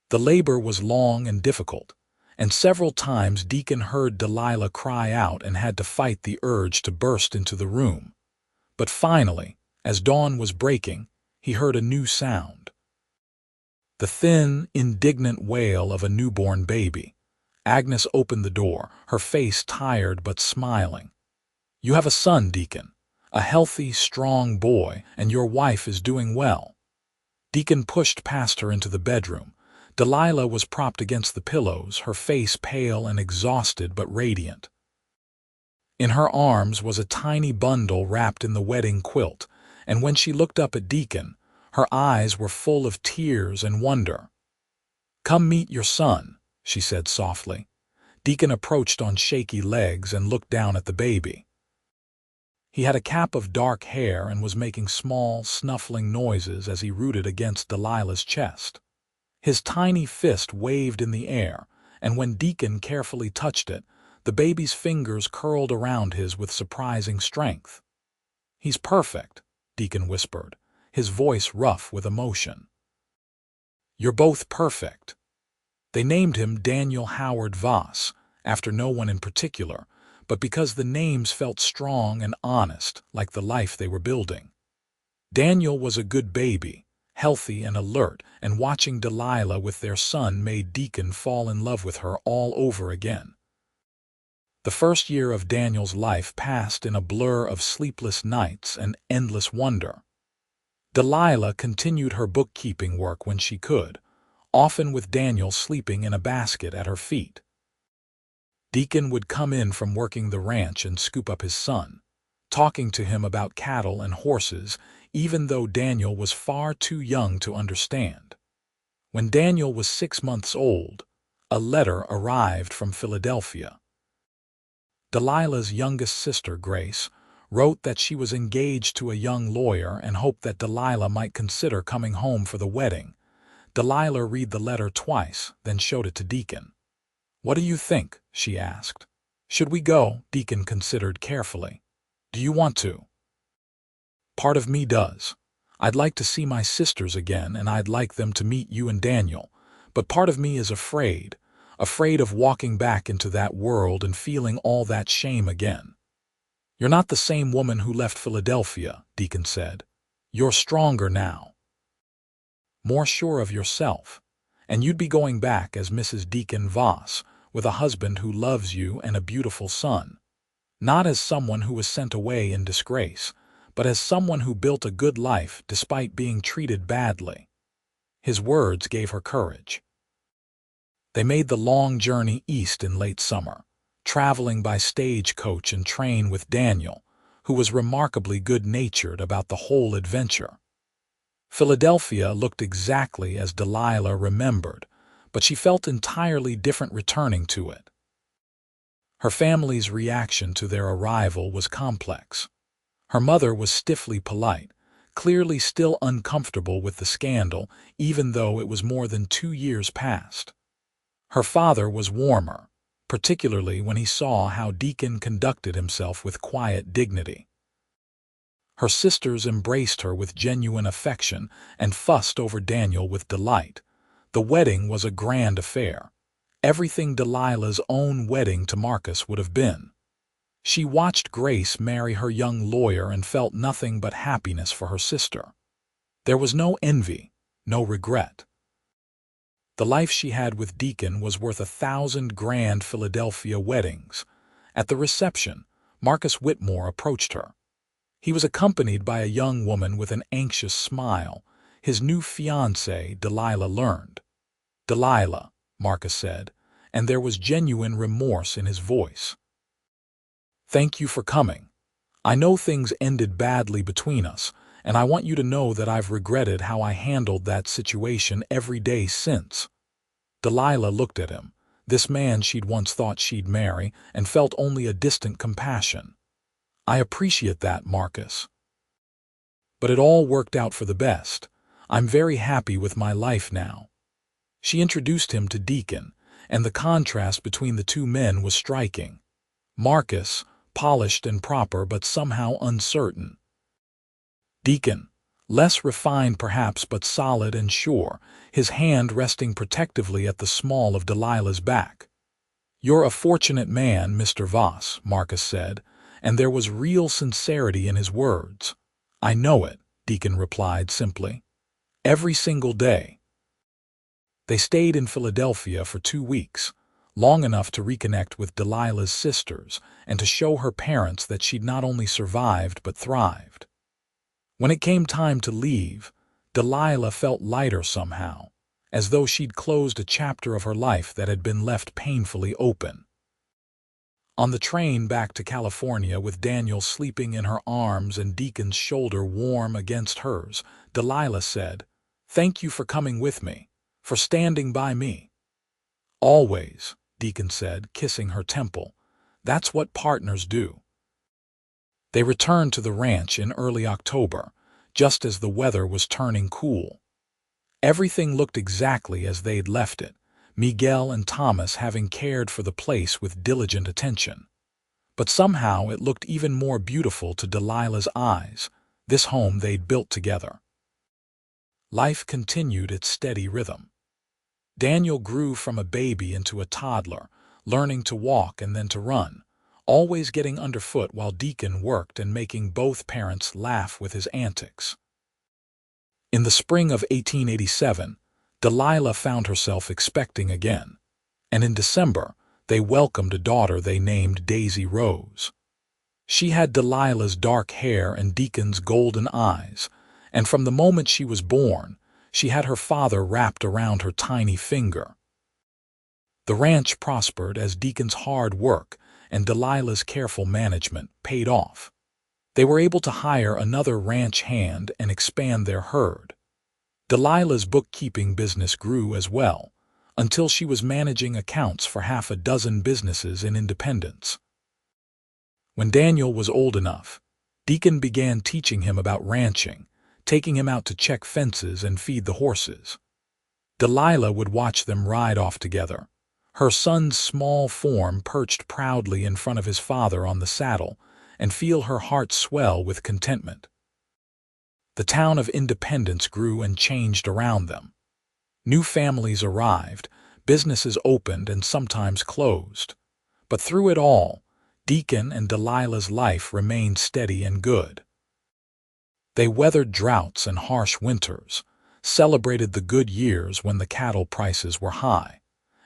The labor was long and difficult, and several times Deacon heard Delilah cry out and had to fight the urge to burst into the room. But finally, as dawn was breaking, he heard a new sound. The thin, indignant wail of a newborn baby. Agnes opened the door, her face tired but smiling. "You have a son, Deacon. A healthy, strong boy, and your wife is doing well." Deacon pushed past her into the bedroom. Delilah was propped against the pillows, her face pale and exhausted but radiant. In her arms was a tiny bundle wrapped in the wedding quilt, and when she looked up at Deacon, her eyes were full of tears and wonder. "Come meet your son," she said softly. Deacon approached on shaky legs and looked down at the baby. He had a cap of dark hair and was making small, snuffling noises as he rooted against Delilah's chest. His tiny fist waved in the air, and when Deacon carefully touched it, the baby's fingers curled around his with surprising strength. "He's perfect," Deacon whispered, his voice rough with emotion. "You're both perfect." They named him Daniel Howard Voss, after no one in particular, but because the names felt strong and honest, like the life they were building. Daniel was a good baby, healthy and alert, and watching Delilah with their son made Deacon fall in love with her all over again. The first year of Daniel's life passed in a blur of sleepless nights and endless wonder. Delilah continued her bookkeeping work when she could, often with Daniel sleeping in a basket at her feet. Deacon would come in from working the ranch and scoop up his son, talking to him about cattle and horses, even though Daniel was far too young to understand. When Daniel was 6 months old, a letter arrived from Philadelphia. Delilah's youngest sister, Grace, wrote that she was engaged to a young lawyer and hoped that Delilah might consider coming home for the wedding. Delilah read the letter twice, then showed it to Deacon. "What do you think?" she asked. "Should we go?" Deacon considered carefully. "Do you want to?" "Part of me does. I'd like to see my sisters again, and I'd like them to meet you and Daniel. But part of me is afraid of walking back into that world and feeling all that shame again." "You're not the same woman who left Philadelphia," Deacon said. "You're stronger now, more sure of yourself, and you'd be going back as Mrs. Deacon Voss, with a husband who loves you and a beautiful son. Not as someone who was sent away in disgrace, but as someone who built a good life despite being treated badly." His words gave her courage. They made the long journey east in late summer, traveling by stagecoach and train with Daniel, who was remarkably good-natured about the whole adventure. Philadelphia looked exactly as Delilah remembered, but she felt entirely different returning to it. Her family's reaction to their arrival was complex. Her mother was stiffly polite, clearly still uncomfortable with the scandal, even though it was more than 2 years past. Her father was warmer, particularly when he saw how Deacon conducted himself with quiet dignity. Her sisters embraced her with genuine affection and fussed over Daniel with delight. The wedding was a grand affair, everything Delilah's own wedding to Marcus would have been. She watched Grace marry her young lawyer and felt nothing but happiness for her sister. There was no envy, no regret. The life she had with Deacon was worth 1,000 grand Philadelphia weddings. At the reception, Marcus Whitmore approached her. He was accompanied by a young woman with an anxious smile, his new fiancée, Delilah learned. "Delilah," Marcus said, and there was genuine remorse in his voice. "Thank you for coming. I know things ended badly between us, and I want you to know that I've regretted how I handled that situation every day since." Delilah looked at him, this man she'd once thought she'd marry, and felt only a distant compassion. "I appreciate that, Marcus. But it all worked out for the best. I'm very happy with my life now." She introduced him to Deacon, and the contrast between the two men was striking. Marcus, polished and proper but somehow uncertain. Deacon, less refined perhaps but solid and sure, his hand resting protectively at the small of Delilah's back. "You're a fortunate man, Mr. Voss," Marcus said, and there was real sincerity in his words. "I know it," Deacon replied simply. "Every single day." They stayed in Philadelphia for 2 weeks, long enough to reconnect with Delilah's sisters and to show her parents that she'd not only survived but thrived. When it came time to leave, Delilah felt lighter somehow, as though she'd closed a chapter of her life that had been left painfully open. On the train back to California, with Daniel sleeping in her arms and Deacon's shoulder warm against hers, Delilah said, "Thank you for coming with me, for standing by me." "Always," Deacon said, kissing her temple. "That's what partners do." They returned to the ranch in early October, just as the weather was turning cool. Everything looked exactly as they'd left it, Miguel and Thomas having cared for the place with diligent attention. But somehow it looked even more beautiful to Delilah's eyes, this home they'd built together. Life continued its steady rhythm. Daniel grew from a baby into a toddler, learning to walk and then to run, always getting underfoot while Deacon worked and making both parents laugh with his antics. In the spring of 1887, Delilah found herself expecting again, and in December, they welcomed a daughter they named Daisy Rose. She had Delilah's dark hair and Deacon's golden eyes, and from the moment she was born, she had her father wrapped around her tiny finger. The ranch prospered as Deacon's hard work and Delilah's careful management paid off. They were able to hire another ranch hand and expand their herd. Delilah's bookkeeping business grew as well, until she was managing accounts for half a dozen businesses in Independence. When Daniel was old enough, Deacon began teaching him about ranching, taking him out to check fences and feed the horses. Delilah would watch them ride off together, her son's small form perched proudly in front of his father on the saddle, and feel her heart swell with contentment. The town of Independence grew and changed around them. New families arrived, businesses opened and sometimes closed. But through it all, Deacon and Delilah's life remained steady and good. They weathered droughts and harsh winters, celebrated the good years when the cattle prices were high,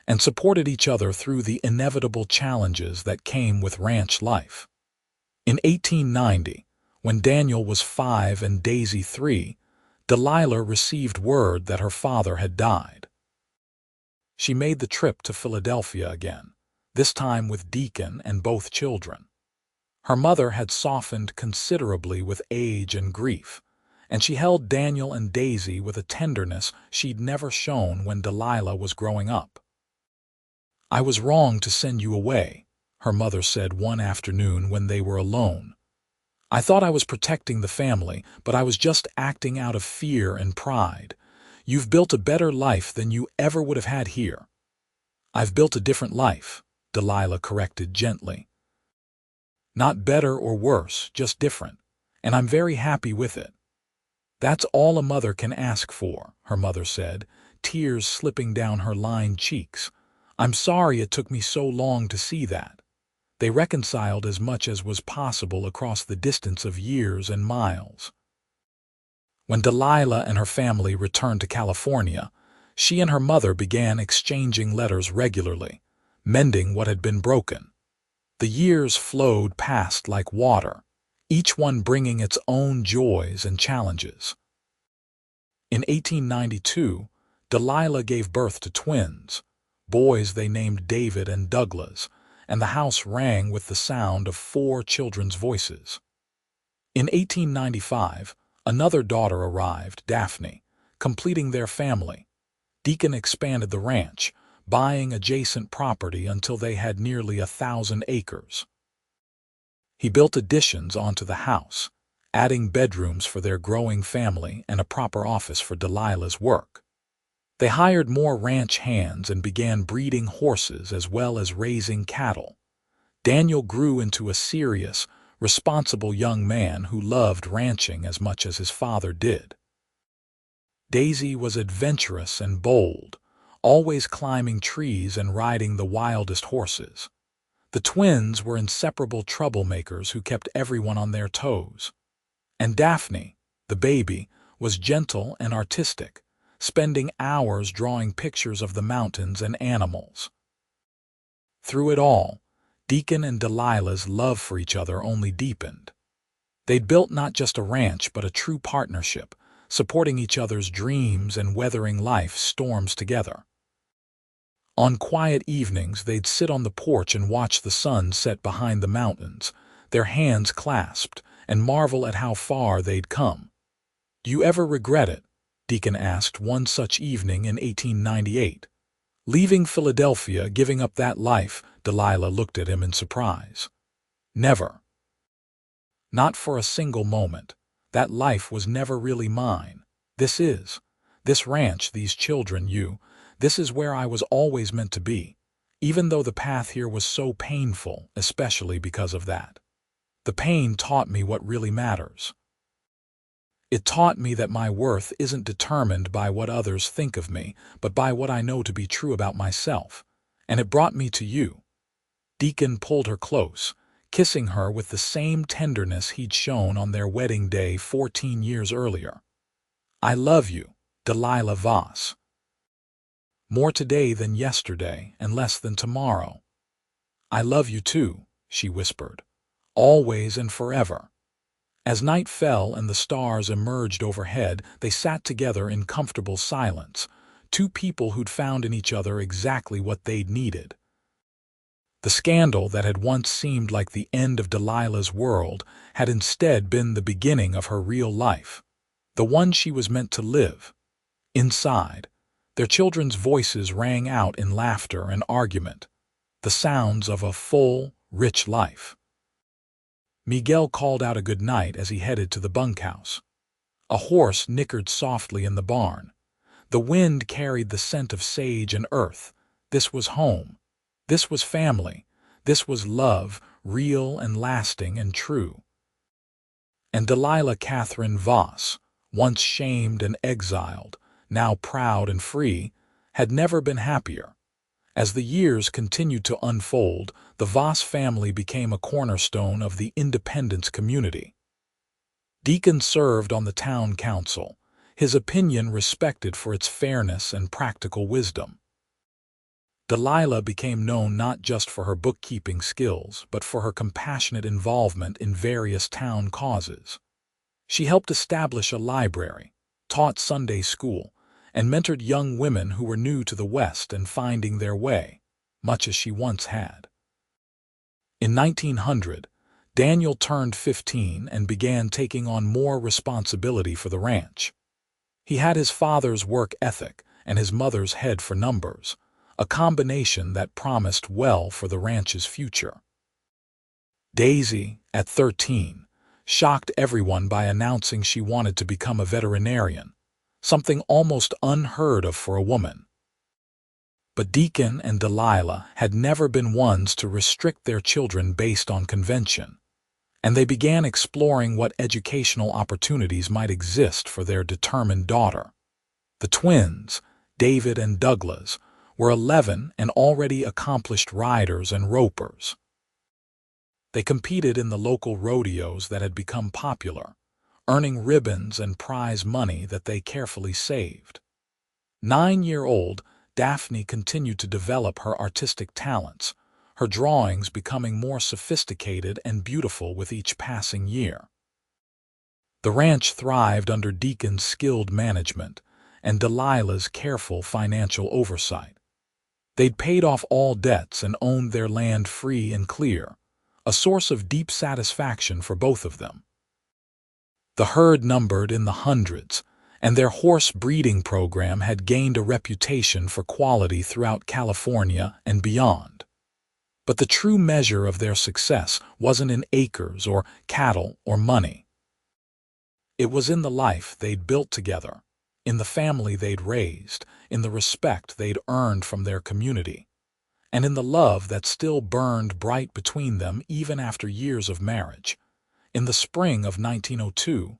and supported each other through the inevitable challenges that came with ranch life. In 1890, when Daniel was 5 and Daisy 3, Delilah received word that her father had died. She made the trip to Philadelphia again, this time with Deacon and both children. Her mother had softened considerably with age and grief, and she held Daniel and Daisy with a tenderness she'd never shown when Delilah was growing up. "I was wrong to send you away," her mother said one afternoon when they were alone. "I thought I was protecting the family, but I was just acting out of fear and pride. You've built a better life than you ever would have had here." "I've built a different life," Delilah corrected gently. "Not better or worse, just different, and I'm very happy with it." "That's all a mother can ask for," her mother said, tears slipping down her lined cheeks. "I'm sorry it took me so long to see that." They reconciled as much as was possible across the distance of years and miles. When Delilah and her family returned to California, she and her mother began exchanging letters regularly, mending what had been broken. The years flowed past like water, each one bringing its own joys and challenges. In 1892, Delilah gave birth to twins, boys they named David and Douglas, and the house rang with the sound of 4 children's voices. In 1895, another daughter arrived, Daphne, completing their family. Deacon expanded the ranch, buying adjacent property until they had nearly 1,000 acres. He built additions onto the house, adding bedrooms for their growing family and a proper office for Delilah's work. They hired more ranch hands and began breeding horses as well as raising cattle. Daniel grew into a serious, responsible young man who loved ranching as much as his father did. Daisy was adventurous and bold, always climbing trees and riding the wildest horses. The twins were inseparable troublemakers who kept everyone on their toes. And Daphne, the baby, was gentle and artistic, spending hours drawing pictures of the mountains and animals. Through it all, Deacon and Delilah's love for each other only deepened. They'd built not just a ranch but a true partnership, supporting each other's dreams and weathering life's storms together. On quiet evenings, they'd sit on the porch and watch the sun set behind the mountains, their hands clasped, and marvel at how far they'd come. "Do you ever regret it?" Deacon asked one such evening in 1898. "Leaving Philadelphia, giving up that life?" Delilah looked at him in surprise. "Never. Not for a single moment. That life was never really mine. This ranch, these children, this is where I was always meant to be, even though the path here was so painful, especially because of that. The pain taught me what really matters. It taught me that my worth isn't determined by what others think of me, but by what I know to be true about myself. And it brought me to you." Deacon pulled her close, kissing her with the same tenderness he'd shown on their wedding day 14 years earlier. "I love you, Delilah Voss. More today than yesterday and less than tomorrow." "I love you too," she whispered. "Always and forever." As night fell and the stars emerged overhead, they sat together in comfortable silence, two people who'd found in each other exactly what they'd needed. The scandal that had once seemed like the end of Delilah's world had instead been the beginning of her real life, the one she was meant to live. Inside, their children's voices rang out in laughter and argument, the sounds of a full, rich life. Miguel called out a good night as he headed to the bunkhouse. A horse nickered softly in the barn. The wind carried the scent of sage and earth. This was home. This was family. This was love, real and lasting and true. And Delilah Katherine Voss, once shamed and exiled, now proud and free, had never been happier. As the years continued to unfold, the Voss family became a cornerstone of the Independence community. Deacon served on the town council, his opinion respected for its fairness and practical wisdom. Delilah became known not just for her bookkeeping skills, but for her compassionate involvement in various town causes. She helped establish a library, taught Sunday school, and mentored young women who were new to the West and finding their way, much as she once had. In 1900, Daniel turned 15 and began taking on more responsibility for the ranch. He had his father's work ethic and his mother's head for numbers, a combination that promised well for the ranch's future. Daisy, at 13, shocked everyone by announcing she wanted to become a veterinarian, something almost unheard of for a woman. But Deacon and Delilah had never been ones to restrict their children based on convention, and they began exploring what educational opportunities might exist for their determined daughter. The twins, David and Douglas, were 11 and already accomplished riders and ropers. They competed in the local rodeos that had become popular, earning ribbons and prize money that they carefully saved. 9-year-old Daphne continued to develop her artistic talents, her drawings becoming more sophisticated and beautiful with each passing year. The ranch thrived under Deacon's skilled management and Delilah's careful financial oversight. They'd paid off all debts and owned their land free and clear, a source of deep satisfaction for both of them. The herd numbered in the hundreds, and their horse breeding program had gained a reputation for quality throughout California and beyond. But the true measure of their success wasn't in acres or cattle or money. It was in the life they'd built together, in the family they'd raised, in the respect they'd earned from their community, and in the love that still burned bright between them even after years of marriage. In the spring of 1902,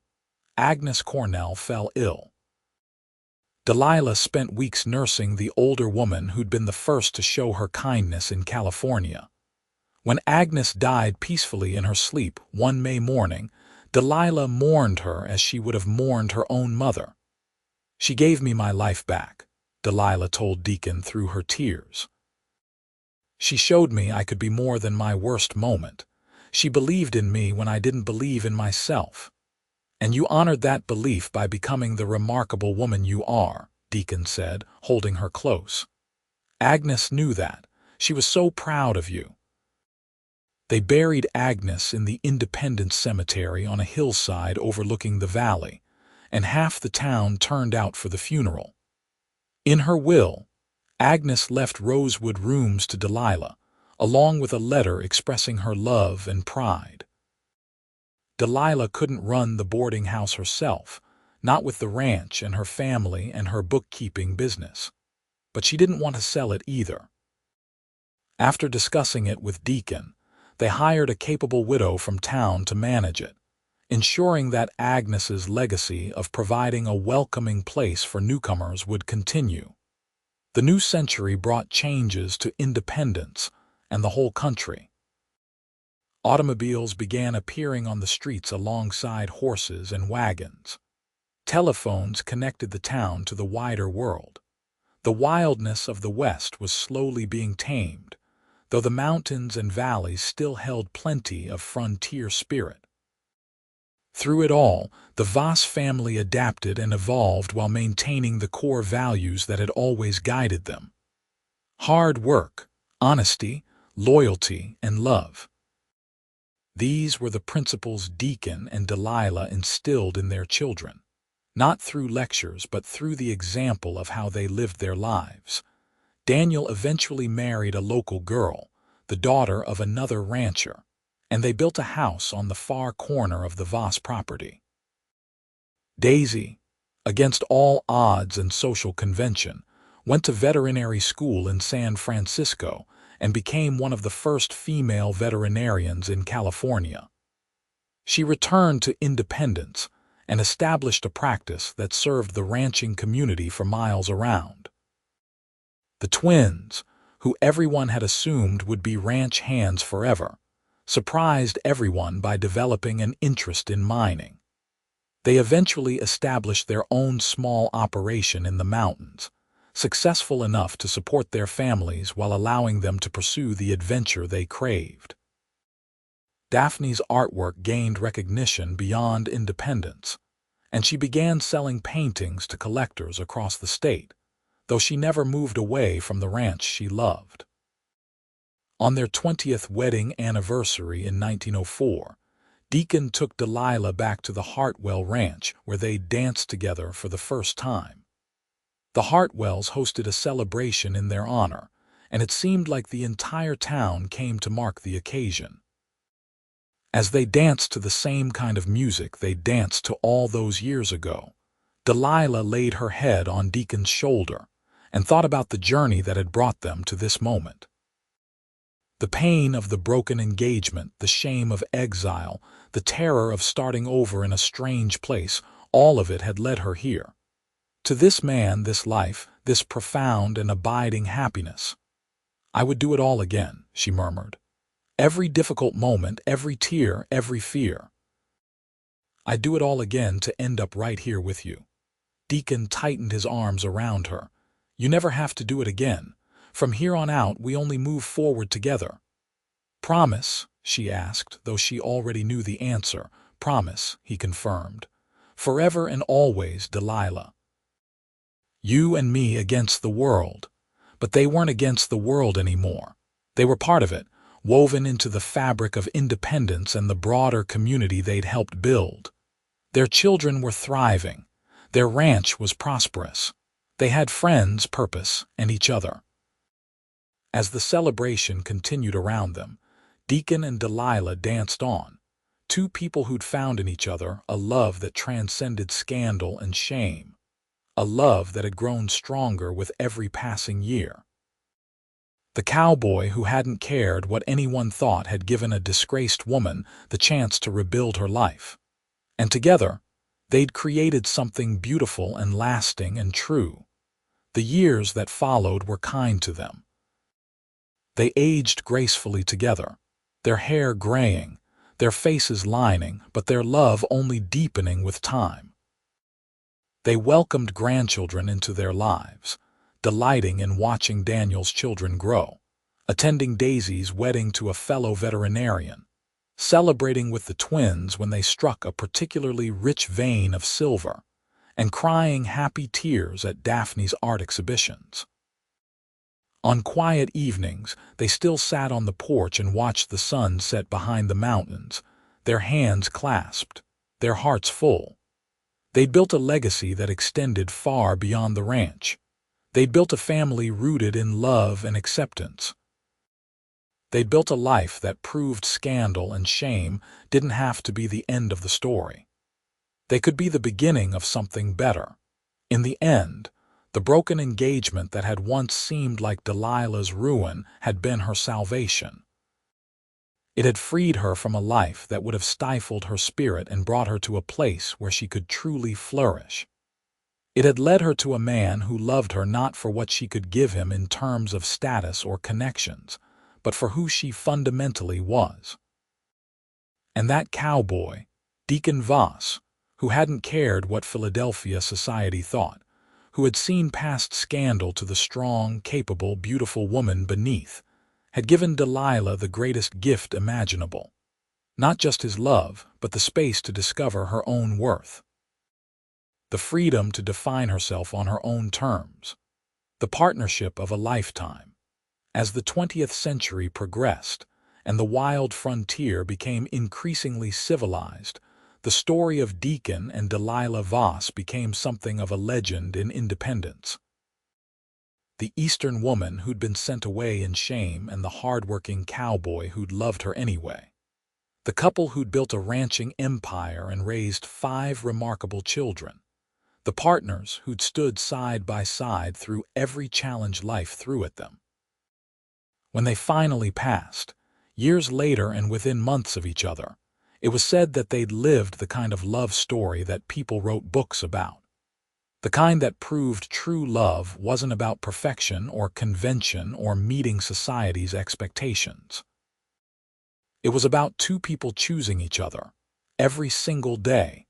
Agnes Cornell fell ill. Delilah spent weeks nursing the older woman who'd been the first to show her kindness in California. When Agnes died peacefully in her sleep one May morning, Delilah mourned her as she would have mourned her own mother. "She gave me my life back," Delilah told Deacon through her tears. "She showed me I could be more than my worst moment. She believed in me when I didn't believe in myself. And you honored that belief by becoming the remarkable woman you are," Deacon said, holding her close. "Agnes knew that. She was so proud of you." They buried Agnes in the Independence Cemetery on a hillside overlooking the valley, and half the town turned out for the funeral. In her will, Agnes left Rosewood Rooms to Delilah, along with a letter expressing her love and pride. Delilah couldn't run the boarding house herself, not with the ranch and her family and her bookkeeping business. But she didn't want to sell it either. After discussing it with Deacon, they hired a capable widow from town to manage it, ensuring that Agnes's legacy of providing a welcoming place for newcomers would continue. The new century brought changes to Independence and the whole country. Automobiles began appearing on the streets alongside horses and wagons. Telephones connected the town to the wider world. The wildness of the West was slowly being tamed, though the mountains and valleys still held plenty of frontier spirit. Through it all, the Voss family adapted and evolved while maintaining the core values that had always guided them: hard work, honesty, loyalty, and love. These were the principles Deacon and Delilah instilled in their children, not through lectures but through the example of how they lived their lives. Daniel eventually married a local girl, the daughter of another rancher, and they built a house on the far corner of the Voss property. Daisy, against all odds and social convention, went to veterinary school in San Francisco and became one of the first female veterinarians in California. She returned to independence and established a practice that served the ranching community for miles around. The twins, who everyone had assumed would be ranch hands forever, surprised everyone by developing an interest in mining. They eventually established their own small operation in the mountains, successful enough to support their families while allowing them to pursue the adventure they craved. Daphne's artwork gained recognition beyond independence, and she began selling paintings to collectors across the state, though she never moved away from the ranch she loved. On their 20th wedding anniversary in 1904, Deacon took Delilah back to the Hartwell Ranch, where they danced together for the first time. The Hartwells hosted a celebration in their honor, and it seemed like the entire town came to mark the occasion. As they danced to the same kind of music they danced to all those years ago, Delilah laid her head on Deacon's shoulder and thought about the journey that had brought them to this moment. The pain of the broken engagement, the shame of exile, the terror of starting over in a strange place, all of it had led her here. To this man, this life, this profound and abiding happiness. "I would do it all again," she murmured. "Every difficult moment, every tear, every fear. I'd do it all again to end up right here with you." Deacon tightened his arms around her. "You never have to do it again. From here on out, we only move forward together." "Promise?" she asked, though she already knew the answer. "Promise," he confirmed. "Forever and always, Delilah. You and me against the world." But they weren't against the world anymore. They were part of it, woven into the fabric of independence and the broader community they'd helped build. Their children were thriving. Their ranch was prosperous. They had friends, purpose, and each other. As the celebration continued around them, Deacon and Delilah danced on, two people who'd found in each other a love that transcended scandal and shame. A love that had grown stronger with every passing year. The cowboy who hadn't cared what anyone thought had given a disgraced woman the chance to rebuild her life. And together, they'd created something beautiful and lasting and true. The years that followed were kind to them. They aged gracefully together, their hair graying, their faces lining, but their love only deepening with time. They welcomed grandchildren into their lives, delighting in watching Daniel's children grow, attending Daisy's wedding to a fellow veterinarian, celebrating with the twins when they struck a particularly rich vein of silver, and crying happy tears at Daphne's art exhibitions. On quiet evenings, they still sat on the porch and watched the sun set behind the mountains, their hands clasped, their hearts full. They'd built a legacy that extended far beyond the ranch. They'd built a family rooted in love and acceptance. They'd built a life that proved scandal and shame didn't have to be the end of the story. They could be the beginning of something better. In the end, the broken engagement that had once seemed like Delilah's ruin had been her salvation. It had freed her from a life that would have stifled her spirit and brought her to a place where she could truly flourish. It had led her to a man who loved her not for what she could give him in terms of status or connections, but for who she fundamentally was. And that cowboy, Deacon Voss, who hadn't cared what Philadelphia society thought, who had seen past scandal to the strong, capable, beautiful woman beneath, had given Delilah the greatest gift imaginable. Not just his love, but the space to discover her own worth. The freedom to define herself on her own terms. The partnership of a lifetime. As the 20th century progressed, and the wild frontier became increasingly civilized, the story of Deacon and Delilah Voss became something of a legend in independence. The Eastern woman who'd been sent away in shame and the hard-working cowboy who'd loved her anyway. The couple who'd built a ranching empire and raised 5 remarkable children. The partners who'd stood side by side through every challenge life threw at them. When they finally passed, years later and within months of each other, it was said that they'd lived the kind of love story that people wrote books about. The kind that proved true love wasn't about perfection or convention or meeting society's expectations. It was about 2 people choosing each other, every single day,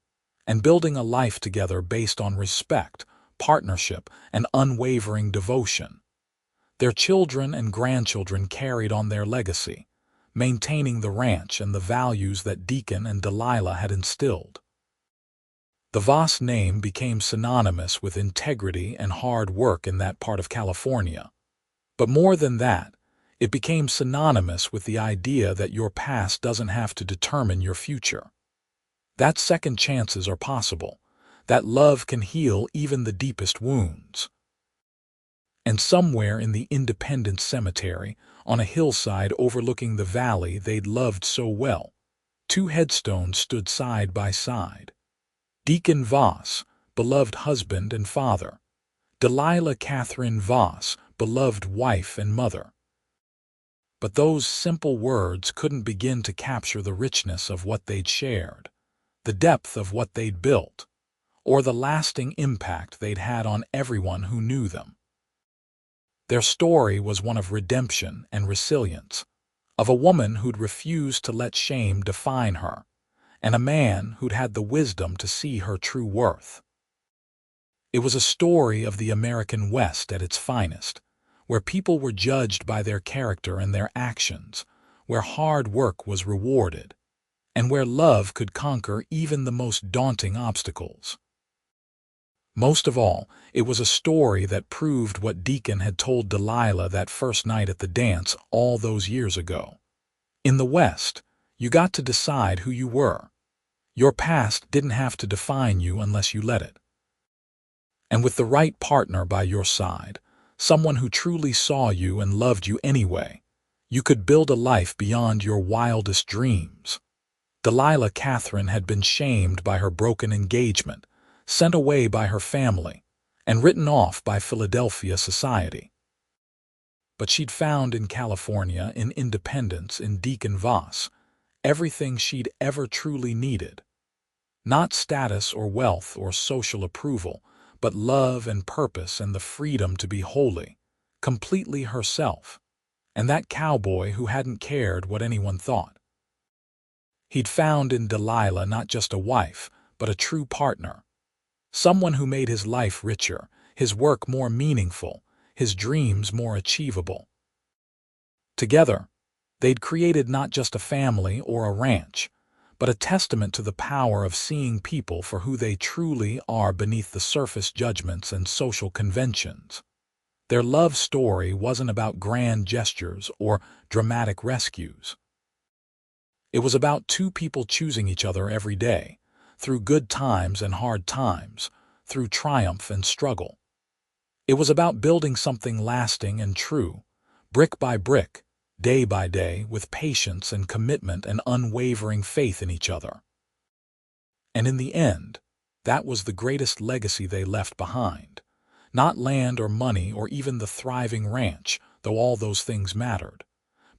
and building a life together based on respect, partnership, and unwavering devotion. Their children and grandchildren carried on their legacy, maintaining the ranch and the values that Deacon and Delilah had instilled. The Voss name became synonymous with integrity and hard work in that part of California. But more than that, it became synonymous with the idea that your past doesn't have to determine your future. That second chances are possible, that love can heal even the deepest wounds. And somewhere in the Independence Cemetery, on a hillside overlooking the valley they'd loved so well, 2 headstones stood side by side. Deacon Voss, beloved husband and father. Delilah Katherine Voss, beloved wife and mother. But those simple words couldn't begin to capture the richness of what they'd shared, the depth of what they'd built, or the lasting impact they'd had on everyone who knew them. Their story was one of redemption and resilience, of a woman who'd refused to let shame define her, and a man who'd had the wisdom to see her true worth. It was a story of the American West at its finest, where people were judged by their character and their actions, where hard work was rewarded, and where love could conquer even the most daunting obstacles. Most of all, it was a story that proved what Deacon had told Delilah that first night at the dance all those years ago. In the West, you got to decide who you were. Your past didn't have to define you unless you let it. And with the right partner by your side, someone who truly saw you and loved you anyway, you could build a life beyond your wildest dreams. Delilah Katherine had been shamed by her broken engagement, sent away by her family, and written off by Philadelphia society. But she'd found in California, in independence, in Deacon Voss, everything she'd ever truly needed. Not status or wealth or social approval, but love and purpose and the freedom to be wholly, completely herself, and that cowboy who hadn't cared what anyone thought. He'd found in Delilah not just a wife, but a true partner. Someone who made his life richer, his work more meaningful, his dreams more achievable. Together, they'd created not just a family or a ranch, but a testament to the power of seeing people for who they truly are beneath the surface judgments and social conventions. Their love story wasn't about grand gestures or dramatic rescues. It was about 2 people choosing each other every day, through good times and hard times, through triumph and struggle. It was about building something lasting and true, brick by brick, day by day, with patience and commitment and unwavering faith in each other. And in the end, that was the greatest legacy they left behind. Not land or money or even the thriving ranch, though all those things mattered,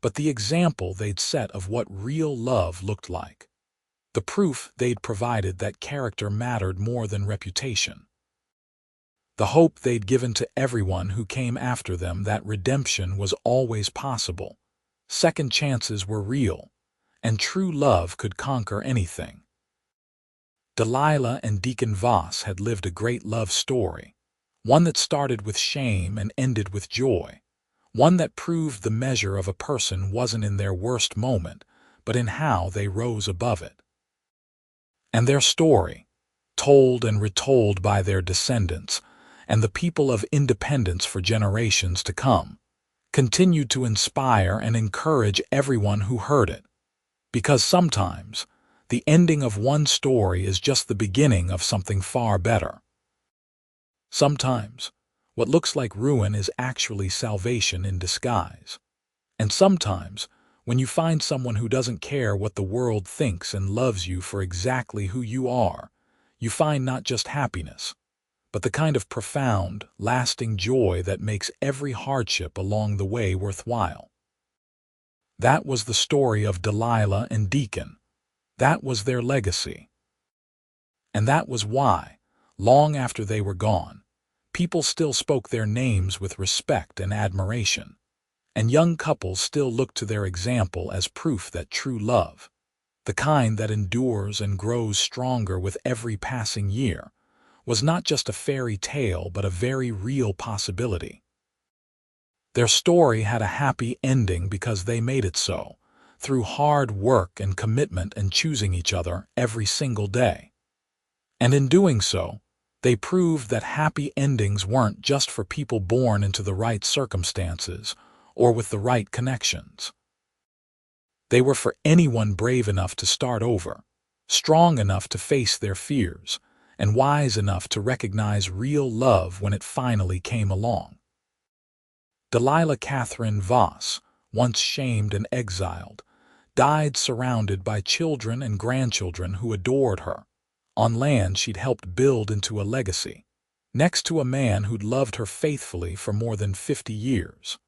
but the example they'd set of what real love looked like. The proof they'd provided that character mattered more than reputation. The hope they'd given to everyone who came after them that redemption was always possible. Second chances were real, and true love could conquer anything. Delilah and Deacon Voss had lived a great love story, one that started with shame and ended with joy, one that proved the measure of a person wasn't in their worst moment, but in how they rose above it. And their story, told and retold by their descendants and the people of independence for generations to come, continued to inspire and encourage everyone who heard it. Because sometimes, the ending of one story is just the beginning of something far better. Sometimes, what looks like ruin is actually salvation in disguise. And sometimes, when you find someone who doesn't care what the world thinks and loves you for exactly who you are, you find not just happiness, but the kind of profound, lasting joy that makes every hardship along the way worthwhile. That was the story of Delilah and Deacon. That was their legacy. And that was why, long after they were gone, people still spoke their names with respect and admiration, and young couples still looked to their example as proof that true love, the kind that endures and grows stronger with every passing year, was not just a fairy tale but a very real possibility. Their story had a happy ending because they made it so, through hard work and commitment and choosing each other every single day. And in doing so, they proved that happy endings weren't just for people born into the right circumstances or with the right connections. They were for anyone brave enough to start over, strong enough to face their fears, and wise enough to recognize real love when it finally came along. Delilah Katherine Voss, once shamed and exiled, died surrounded by children and grandchildren who adored her, on land she'd helped build into a legacy, next to a man who'd loved her faithfully for more than 50 years.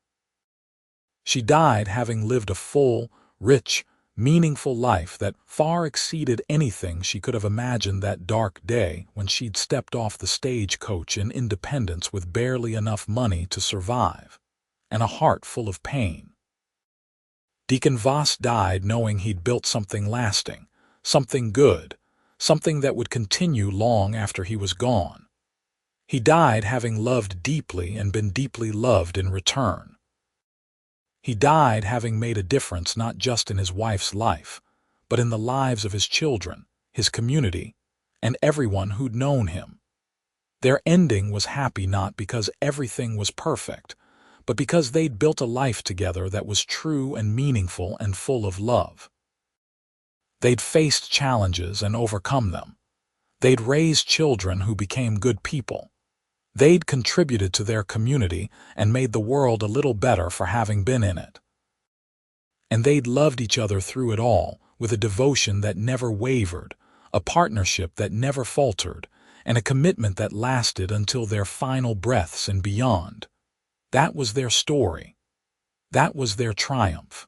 She died having lived a full, rich, meaningful life that far exceeded anything she could have imagined that dark day when she'd stepped off the stagecoach in Independence with barely enough money to survive, and a heart full of pain. Deacon Voss died knowing he'd built something lasting, something good, something that would continue long after he was gone. He died having loved deeply and been deeply loved in return. He died having made a difference not just in his wife's life, but in the lives of his children, his community, and everyone who'd known him. Their ending was happy not because everything was perfect, but because they'd built a life together that was true and meaningful and full of love. They'd faced challenges and overcome them. They'd raised children who became good people. They'd contributed to their community and made the world a little better for having been in it. And they'd loved each other through it all with a devotion that never wavered, a partnership that never faltered, and a commitment that lasted until their final breaths and beyond. That was their story. That was their triumph.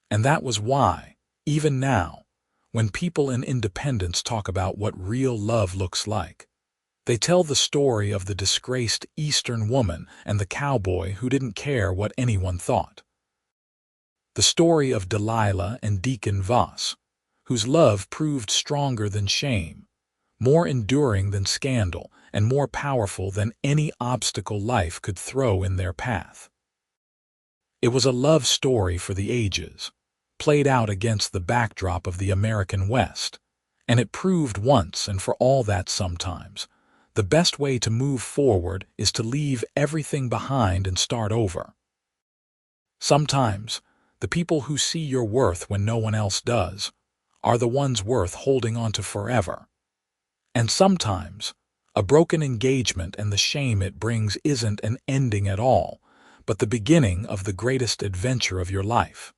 And that was why, even now, when people in Independence talk about what real love looks like, they tell the story of the disgraced Eastern woman and the cowboy who didn't care what anyone thought. The story of Delilah and Deacon Voss, whose love proved stronger than shame, more enduring than scandal, and more powerful than any obstacle life could throw in their path. It was a love story for the ages, played out against the backdrop of the American West, and it proved once and for all that sometimes, the best way to move forward is to leave everything behind and start over. Sometimes, the people who see your worth when no one else does are the ones worth holding on to forever. And sometimes, a broken engagement and the shame it brings isn't an ending at all, but the beginning of the greatest adventure of your life.